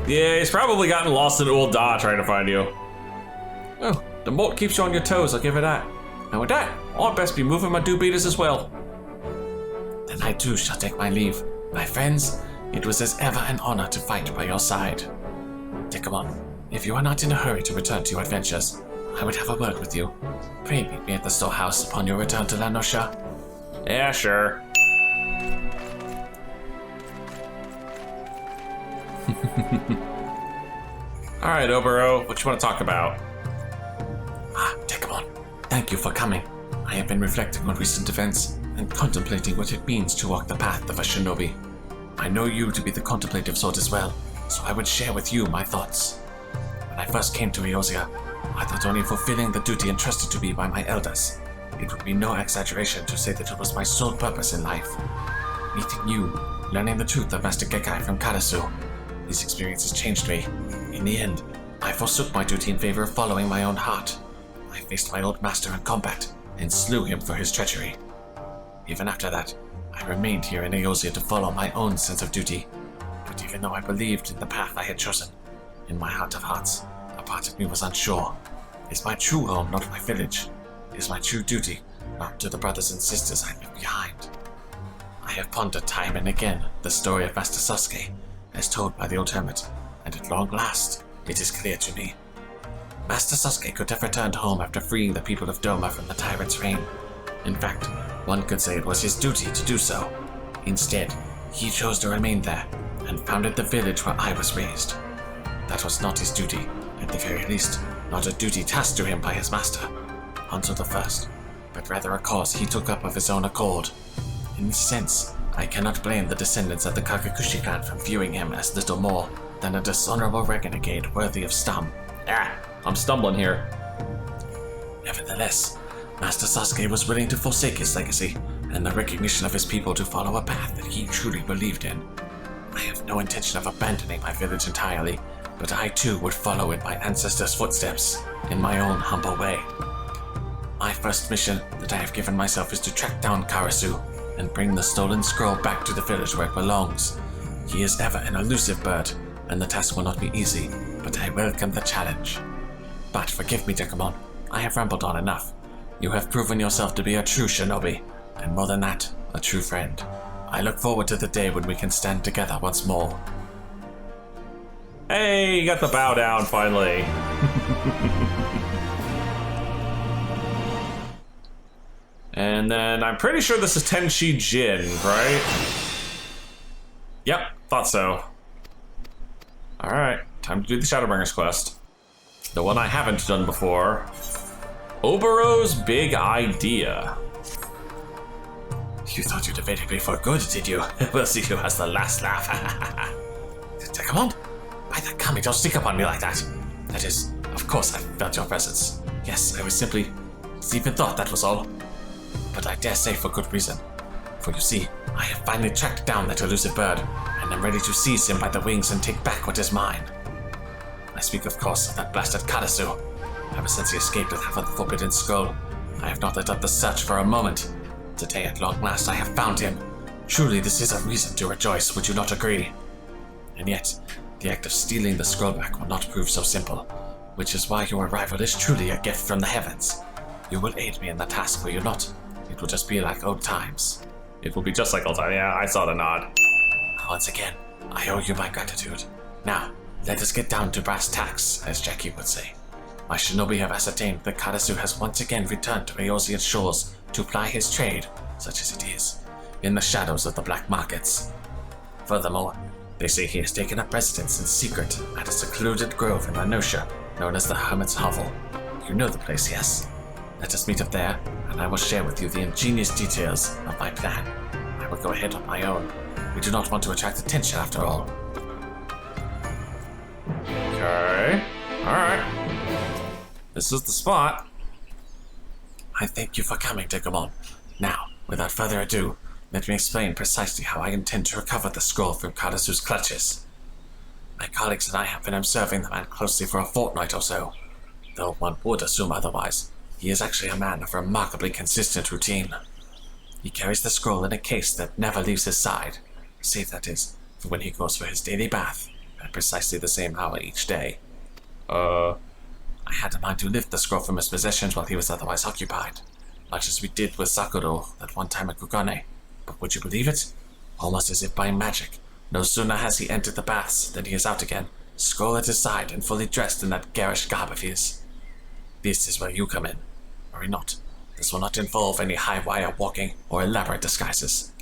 Yeah, he's probably gotten lost in Old Da trying to find you. Oh, the mort keeps you on your toes, I'll give it that. And with that, I'd best be moving my do-beaters as well. Then I too shall take my leave. My friends, it was as ever an honor to fight by your side. Dekumon, if you are not in a hurry to return to your adventures, I would have a word with you. Pray meet me at the storehouse upon your return to La Nosha. Yeah, sure. Alright, Oboro, what you want to talk about? Dekumon, thank you for coming. I have been reflecting on recent events and contemplating what it means to walk the path of a shinobi. I know you to be the contemplative sort as well, so I would share with you my thoughts. When I first came to Eorzea, I thought only fulfilling the duty entrusted to me by my elders. It would be no exaggeration to say that it was my sole purpose in life. Meeting you, learning the truth of Master Gekai from Karasu, these experiences changed me. In the end, I forsook my duty in favor of following my own heart. I faced my old master in combat and slew him for his treachery. Even after that, I remained here in Eorzea to follow my own sense of duty. But even though I believed in the path I had chosen, in my heart of hearts, a part of me was unsure. Is my true home not my village? Is my true duty not to the brothers and sisters I left behind? I have pondered time and again the story of Master Sasuke, as told by the old hermit, and at long last, it is clear to me. Master Sasuke could have returned home after freeing the people of Doma from the tyrant's reign. In fact, one could say it was his duty to do so. Instead, he chose to remain there, and founded the village where I was raised. That was not his duty, at the very least, not a duty tasked to him by his master, Hanzo I, but rather a cause he took up of his own accord. In this sense, I cannot blame the descendants of the Kakakushi clan for viewing him as little more than a dishonorable renegade worthy of Stum. I'm stumbling here. Nevertheless, Master Sasuke was willing to forsake his legacy and the recognition of his people to follow a path that he truly believed in. I have no intention of abandoning my village entirely, but I too would follow in my ancestors' footsteps, in my own humble way. My first mission that I have given myself is to track down Karasu and bring the stolen scroll back to the village where it belongs. He is ever an elusive bird, and the task will not be easy, but I welcome the challenge. But forgive me, Dekumon, I have rambled on enough. You have proven yourself to be a true shinobi, and more than that, a true friend. I look forward to the day when we can stand together once more. Hey, you got the bow down finally. And then I'm pretty sure this is Tenshi Jin, right? Yep, thought so. Alright, time to do the Shadowbringers quest. The one I haven't done before. Oboro's Big Idea. You thought you defeated me for good, did you? We'll see who has the last laugh. Dekumon? By the kami, don't sneak up on me like that. That is, of course I felt your presence. Yes, I was simply even thought that was all. But I dare say for good reason. For you see, I have finally tracked down that elusive bird, and am ready to seize him by the wings and take back what is mine. I speak, of course, of that blasted Karasu. Ever since he escaped with half of the Forbidden Scroll, I have not let up the search for a moment. Today, at long last, I have found him. Truly, this is a reason to rejoice, would you not agree? And yet, the act of stealing the scroll back will not prove so simple, which is why your arrival is truly a gift from the heavens. You will aid me in the task, will you not? It will just be like old times. It will be just like old times. Yeah, I saw the nod. Once again, I owe you my gratitude. Now, let us get down to brass tacks, as Jackie would say. My shinobi have ascertained that Karasu has once again returned to Eorzea's shores to ply his trade, such as it is, in the shadows of the black markets. Furthermore, they say he has taken up residence in secret at a secluded grove in Lanosha, known as the Hermit's Hovel. You know the place, yes? Let us meet up there, and I will share with you the ingenious details of my plan. I will go ahead on my own. We do not want to attract attention after all. Okay. Alright. This is the spot. I thank you for coming, Dekumon. Now, without further ado, let me explain precisely how I intend to recover the scroll from Karasu's clutches. My colleagues and I have been observing the man closely for a fortnight or so. Though one would assume otherwise, he is actually a man of remarkably consistent routine. He carries the scroll in a case that never leaves his side, save that is, for when he goes for his daily bath, at precisely the same hour each day. I had a mind to lift the scroll from his possessions while he was otherwise occupied, much as we did with Sakuro that one time at Kugane. But would you believe it? Almost as if by magic, no sooner has he entered the baths than he is out again, scroll at his side and fully dressed in that garish garb of his. This is where you come in. Worry not. This will not involve any high-wire walking or elaborate disguises.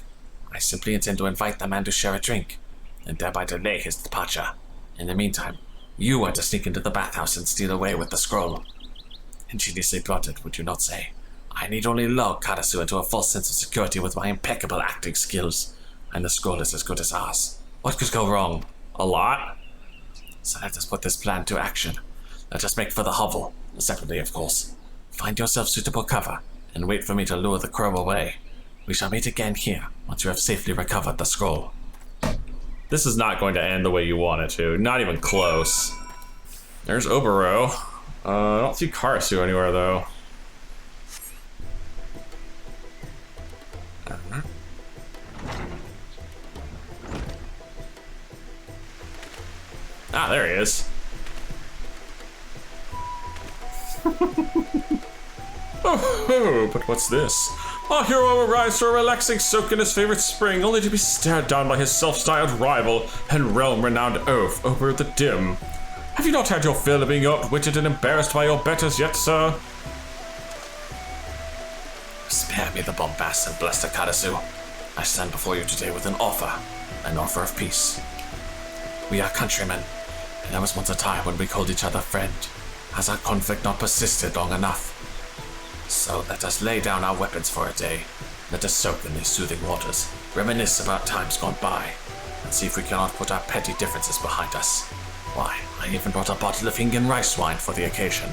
I simply intend to invite the man to share a drink, and thereby delay his departure. In the meantime, you are to sneak into the bathhouse and steal away with the scroll. Ingeniously plotted, would you not say? I need only lull Karasu into a false sense of security with my impeccable acting skills, and the scroll is as good as ours. What could go wrong? A lot? So let us put this plan to action. Let us make for the hovel, separately of course. Find yourself suitable cover, and wait for me to lure the crow away. We shall meet again here, once you have safely recovered the scroll. This is not going to end the way you want it to. Not even close. There's Oboro. I don't see Karasu anywhere, though. Ah, there he is. Oh, but what's this? Our hero arrives for a relaxing soak in his favorite spring, only to be stared down by his self-styled rival and realm-renowned oaf, Oboro the Dim. Have you not had your fill of being outwitted and embarrassed by your betters yet, sir? Spare me the bombast and bluster, Karasu. I stand before you today with an offer of peace. We are countrymen, and there was once a time when we called each other friend. Has our conflict not persisted long enough? So let us lay down our weapons for a day. Let us soak in these soothing waters, reminisce about times gone by, and see if we cannot put our petty differences behind us. Why, I even brought a bottle of Hingen rice wine for the occasion.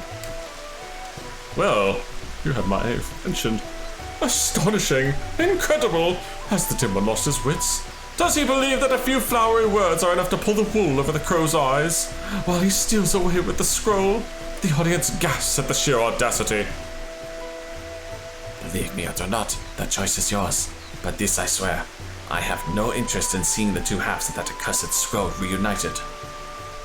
Well, you have my attention. Astonishing! Incredible! Has the Timber lost his wits? Does he believe that a few flowery words are enough to pull the wool over the crow's eyes? While he steals away with the scroll, the audience gasps at the sheer audacity. Believe me or do not, the choice is yours. But this I swear, I have no interest in seeing the two halves of that accursed scroll reunited.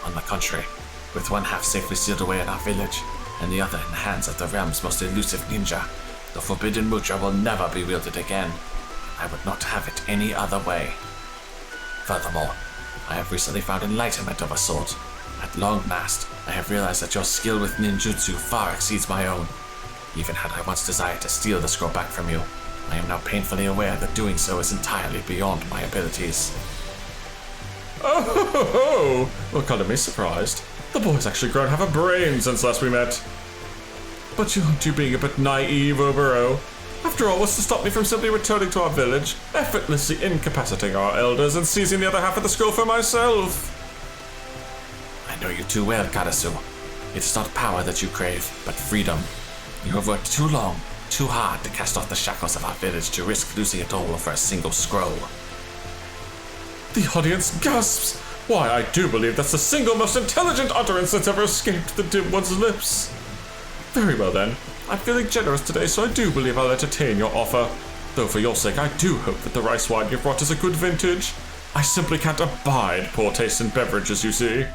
On the contrary, with one half safely sealed away in our village, and the other in the hands of the realm's most elusive ninja, The forbidden mucha will never be wielded again. I would not have it any other way. Furthermore, I have recently found enlightenment of a sort. At long last, I have realized that your skill with ninjutsu far exceeds my own. Even had I once desired to steal the scroll back from you, I am now painfully aware that doing so is entirely beyond my abilities. Oh, well, kind of me surprised. The boy's actually grown half a brain since last we met. But aren't you being a bit naive, Oboro? After all, what's to stop me from simply returning to our village, effortlessly incapacitating our elders, and seizing the other half of the scroll for myself? I know you too well, Karasu. It is not power that you crave, but freedom. You have worked too long, too hard to cast off the shackles of our village to risk losing it all over a single scroll. The audience gasps. Why, I do believe that's the single most intelligent utterance that's ever escaped the dim one's lips. Very well then. I'm feeling generous today, so I do believe I'll entertain your offer. Though for your sake, I do hope that the rice wine you've brought is a good vintage. I simply can't abide poor taste in beverages, you see.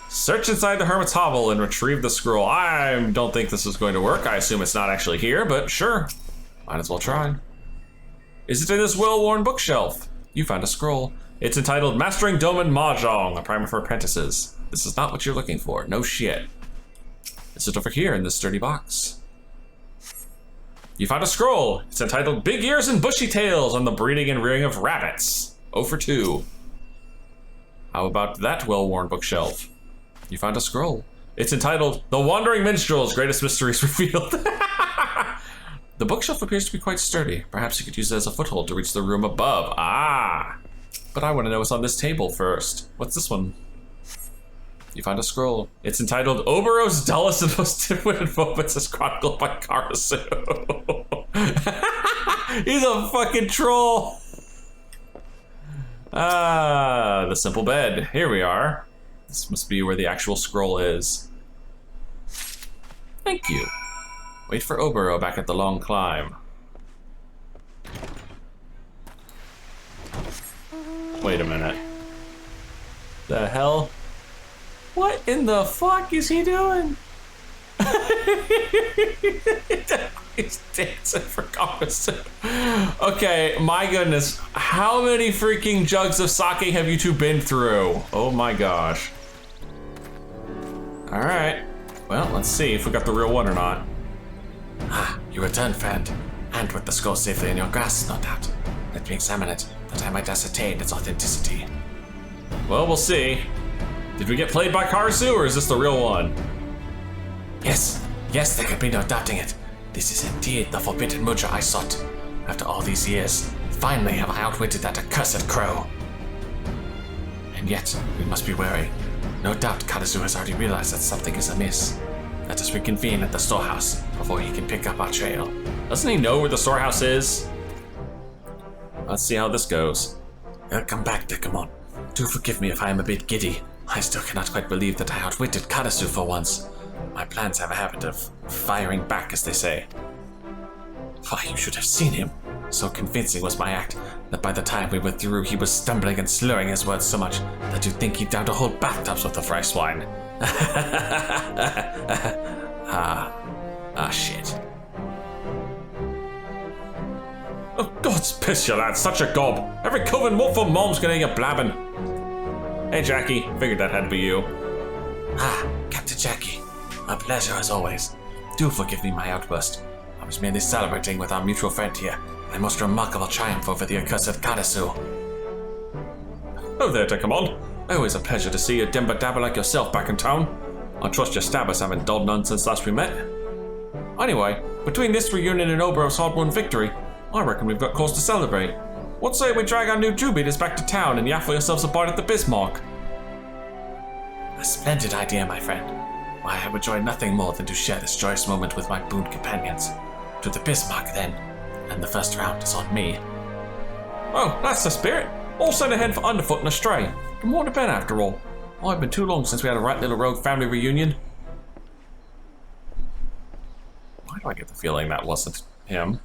Search inside the hermit's hovel and retrieve the scroll. I don't think this is going to work. I assume it's not actually here, but sure. Might as well try. Is it in this well-worn bookshelf? You found a scroll. It's entitled Mastering Doman Mahjong, a primer for apprentices. This is not what you're looking for. No shit. Is it over here in this sturdy box? You found a scroll. It's entitled Big Ears and Bushy Tails on the Breeding and Rearing of Rabbits. 0 for 2. How about that well-worn bookshelf? You found a scroll. It's entitled The Wandering Minstrel's Greatest Mysteries Revealed. The bookshelf appears to be quite sturdy. Perhaps you could use it as a foothold to reach the room above. Ah! But I want to know what's on this table first. What's this one? You found a scroll. It's entitled Oboro's Dullest and Most Dim-witted Moments as Chronicled by Karasu. He's a fucking troll! Ah, the simple bed. Here we are. This must be where the actual scroll is. Thank you. Wait for Oboro back at the long climb. Wait a minute. The hell? What in the fuck is he doing? He's dancing for Karasu. Okay, my goodness. How many freaking jugs of sake have you two been through? Oh my gosh. Alright. Well, let's see if we got the real one or not. Ah, you returned, friend. And with the scroll safely in your grasp, no doubt. Let me examine it, that I might ascertain its authenticity. Well, we'll see. Did we get played by Karasu, or is this the real one? Yes, there can be no doubting it. This is indeed the forbidden mucha I sought. After all these years, finally have I outwitted that accursed crow. And yet, we must be wary. No doubt Karasu has already realized that something is amiss. Let us reconvene at the storehouse before he can pick up our trail. Doesn't he know where the storehouse is? Let's see how this goes. Welcome back, Dekumon. Do forgive me if I am a bit giddy. I still cannot quite believe that I outwitted Karasu for once. My plans have a habit of firing back, as they say. Why, you should have seen him. So convincing was my act that by the time we were through, he was stumbling and slurring his words so much that you'd think he downed a whole bathtubs with the rice wine. Shit. Oh, God's piss, you lad, such a gob. Every coven wolf for mom's gonna hear you blabbing. Hey, Jackie, figured that had to be you. Captain Jackie. A pleasure as always. Do forgive me my outburst. I was merely celebrating with our mutual friend here my most remarkable triumph over the accursed Karasu. Oh there, Dekumon. Always a pleasure to see a dimber dabber like yourself back in town. I trust your stabbers haven't dulled none since last we met. Anyway, between this reunion and Oboro's hard-won victory, I reckon we've got cause to celebrate. What say we drag our new Jew beaters back to town and yaffle yourselves a bite at the Bismarck? A splendid idea, my friend. Why, I would joy nothing more than to share this joyous moment with my boon companions. To the Bismarck, then, and the first round is on me. Oh, that's the spirit. All sent ahead for Underfoot and Astray. Good morning to Ben, after all. Oh, it's been too long since we had a right little rogue family reunion. Why do I get the feeling that wasn't him?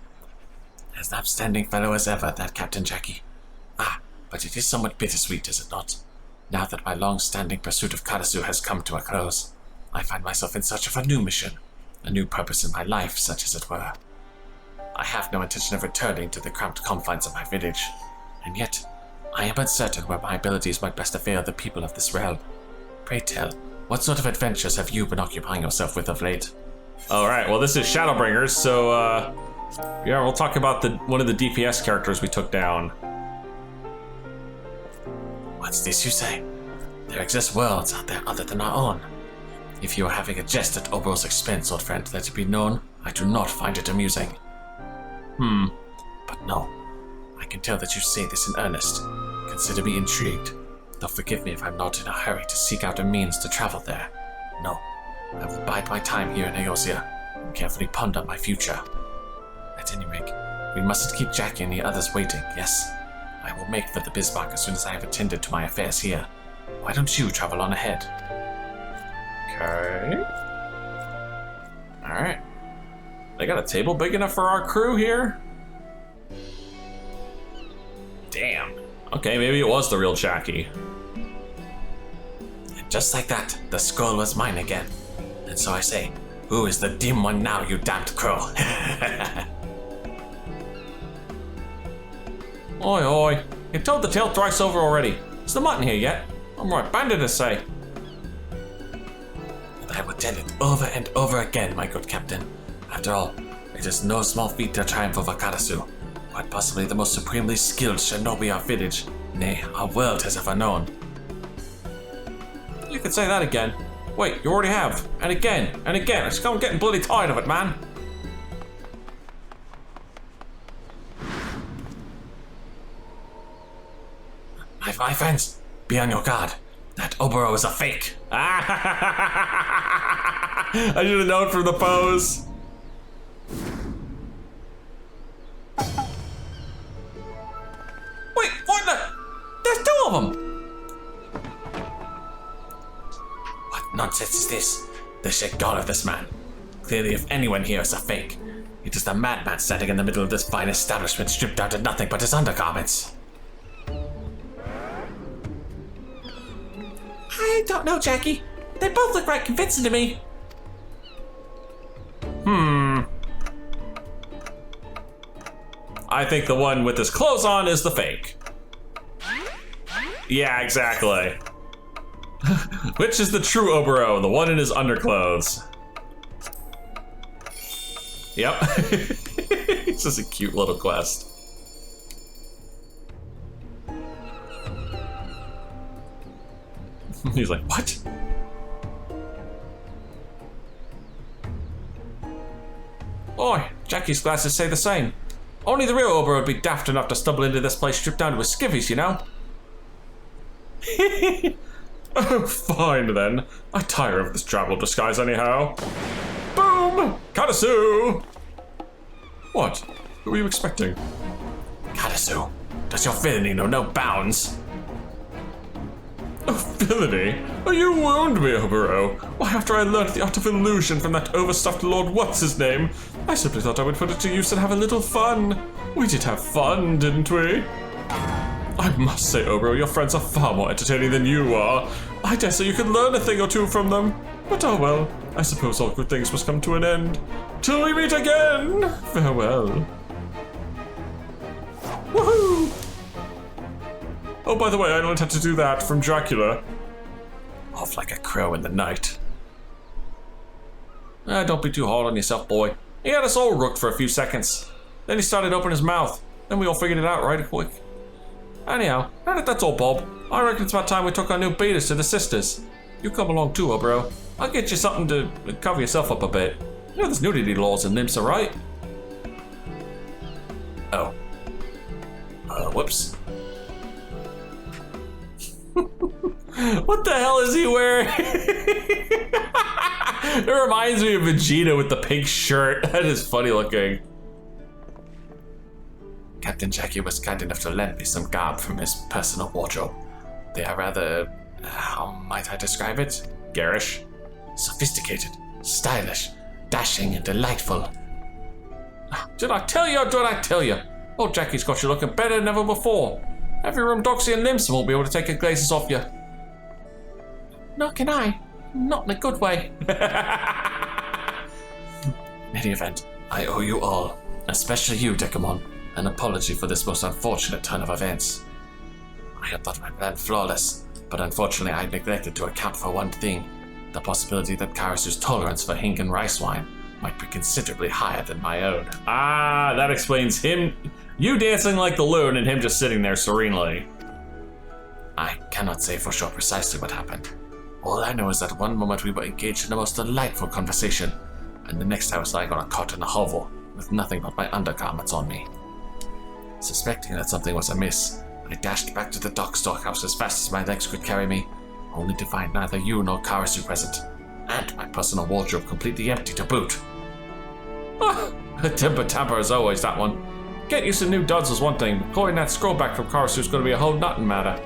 As an upstanding fellow as ever, that Captain Jackie. But it is somewhat bittersweet, is it not? Now that my long-standing pursuit of Karasu has come to a close. I find myself in search of a new mission, a new purpose in my life, such as it were. I have no intention of returning to the cramped confines of my village, and yet I am uncertain where my abilities might best avail the people of this realm. Pray tell, what sort of adventures have you been occupying yourself with of late? Alright, well this is Shadowbringers, so yeah, we'll talk about one of the DPS characters we took down. What's this you say? There exist worlds out there other than our own. If you are having a jest at Oboro's expense, old friend, let it be known, I do not find it amusing. But no, I can tell that you say this in earnest. Consider me intrigued, though forgive me if I'm not in a hurry to seek out a means to travel there. No, I will bide my time here in Eorzea and carefully ponder my future. At any rate, we mustn't keep Jackie and the others waiting, yes? I will make for the Bismarck as soon as I have attended to my affairs here. Why don't you travel on ahead? Okay. Alright. They got a table big enough for our crew here? Damn. Okay, maybe it was the real Jackie. And just like that, the scroll was mine again. And so I say, who is the dim one now, you damned crow? Oi, oi. You told the tale thrice over already. Is the mutton here yet? I'm right banded to say. And I will tell it over and over again, my good captain. After all, it is no small feat to triumph over Karasu, quite possibly the most supremely skilled shinobi our village, nay, our world has ever known. You could say that again. Wait, you already have. And again, and again. I'm getting bloody tired of it, man. My friends, be on your guard. That Oboro is a fake. I should have known from the pose. Wait, what the? There's two of them. What nonsense is this? The sheer gall of this man. Clearly, if anyone here is a fake, it is the madman standing in the middle of this fine establishment, stripped down to nothing but his undergarments. I don't know, Jackie. They both look right convincing to me. I think the one with his clothes on is the fake. Yeah, exactly. Which is the true Oboro, the one in his underclothes? Yep. It's just a cute little quest. He's like, what? Oi, Jackie's glasses say the same. Only the real Oboro would be daft enough to stumble into this place stripped down to his skivvies, you know? Oh, fine then. I tire of this travel disguise anyhow. Boom! Karasu! What? Who were you expecting? Karasu, does your villainy know no bounds? Oh, villainy? Oh, you wound me, Oboro. Why, after I learnt the art of illusion from that overstuffed Lord What's-His-Name, I simply thought I would put it to use and have a little fun. We did have fun, didn't we? I must say, Oboro, your friends are far more entertaining than you are. I dare say you could learn a thing or two from them. But oh well, I suppose all good things must come to an end. Till we meet again, farewell. Woohoo! Oh, by the way, I learned how to do that from Dracula. Off like a crow in the night. Don't be too hard on yourself, boy. He had us all rooked for a few seconds. Then he started opening his mouth. Then we all figured it out right quick. Anyhow, now that that's all, Bob, I reckon it's about time we took our new beaters to the sisters. You come along too, bro. I'll get you something to cover yourself up a bit. You know there's nudity laws in Limsa, right? Oh. Whoops. What the hell is he wearing? It reminds me of Vegeta with the pink shirt. That is funny looking. Captain Jackie was kind enough to lend me some garb from his personal wardrobe. They are rather, how might I describe it? Garish. Sophisticated, stylish, dashing, and delightful. Did I tell you or did I tell you? Old Jackie's got you looking better than ever before. Every room Doxy and Limsa won't be able to take her glazes off you. Nor can I. Not in a good way. In any event, I owe you all, especially you, Dekumon, an apology for this most unfortunate turn of events. I had thought my plan flawless, but unfortunately I neglected to account for one thing, the possibility that Karasu's tolerance for Hinken rice wine might be considerably higher than my own. Ah, that explains you dancing like the loon and him just sitting there serenely. I cannot say for sure precisely what happened. All I know is that one moment we were engaged in the most delightful conversation, and the next I was lying on a cot in a hovel, with nothing but my undergarments on me. Suspecting that something was amiss, I dashed back to the dock storehouse as fast as my legs could carry me, only to find neither you nor Karasu present, and my personal wardrobe completely empty to boot. A temper tamper is always that one. Get you some new duds was one thing, but pulling that scroll back from Karasu's going to be a whole nothin' matter.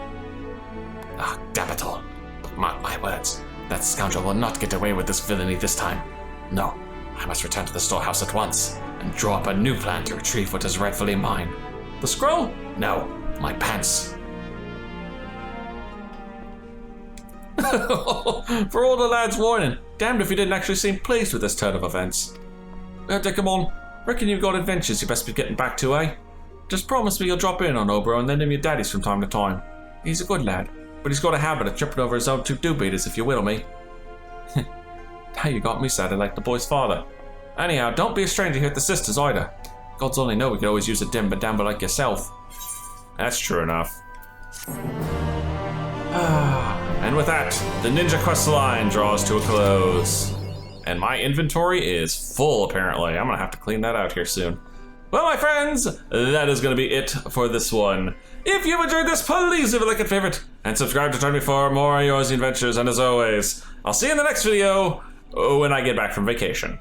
Ah, damn it all. But mark my words, that scoundrel will not get away with this villainy this time. No, I must return to the storehouse at once, and draw up a new plan to retrieve what is rightfully mine. The scroll? No, my pants. For all the lad's warning, damned if he didn't actually seem pleased with this turn of events. Dekumon, reckon you've got adventures you best be getting back to, eh? Just promise me you'll drop in on Oboro and lend him your daddies from time to time. He's a good lad, but he's got a habit of tripping over his own two do-beaters, if you will me. Now you got me sounding like the boy's father. Anyhow, don't be a stranger here at the sisters either. Gods only know we could always use a dimber-damber like yourself. That's true enough. And with that, the Ninja Quest line draws to a close. And my inventory is full, apparently. I'm gonna have to clean that out here soon. Well, my friends, that is gonna be it for this one. If you've enjoyed this, please leave a like and favorite, and subscribe to join me for more Eorzea adventures. And as always, I'll see you in the next video when I get back from vacation.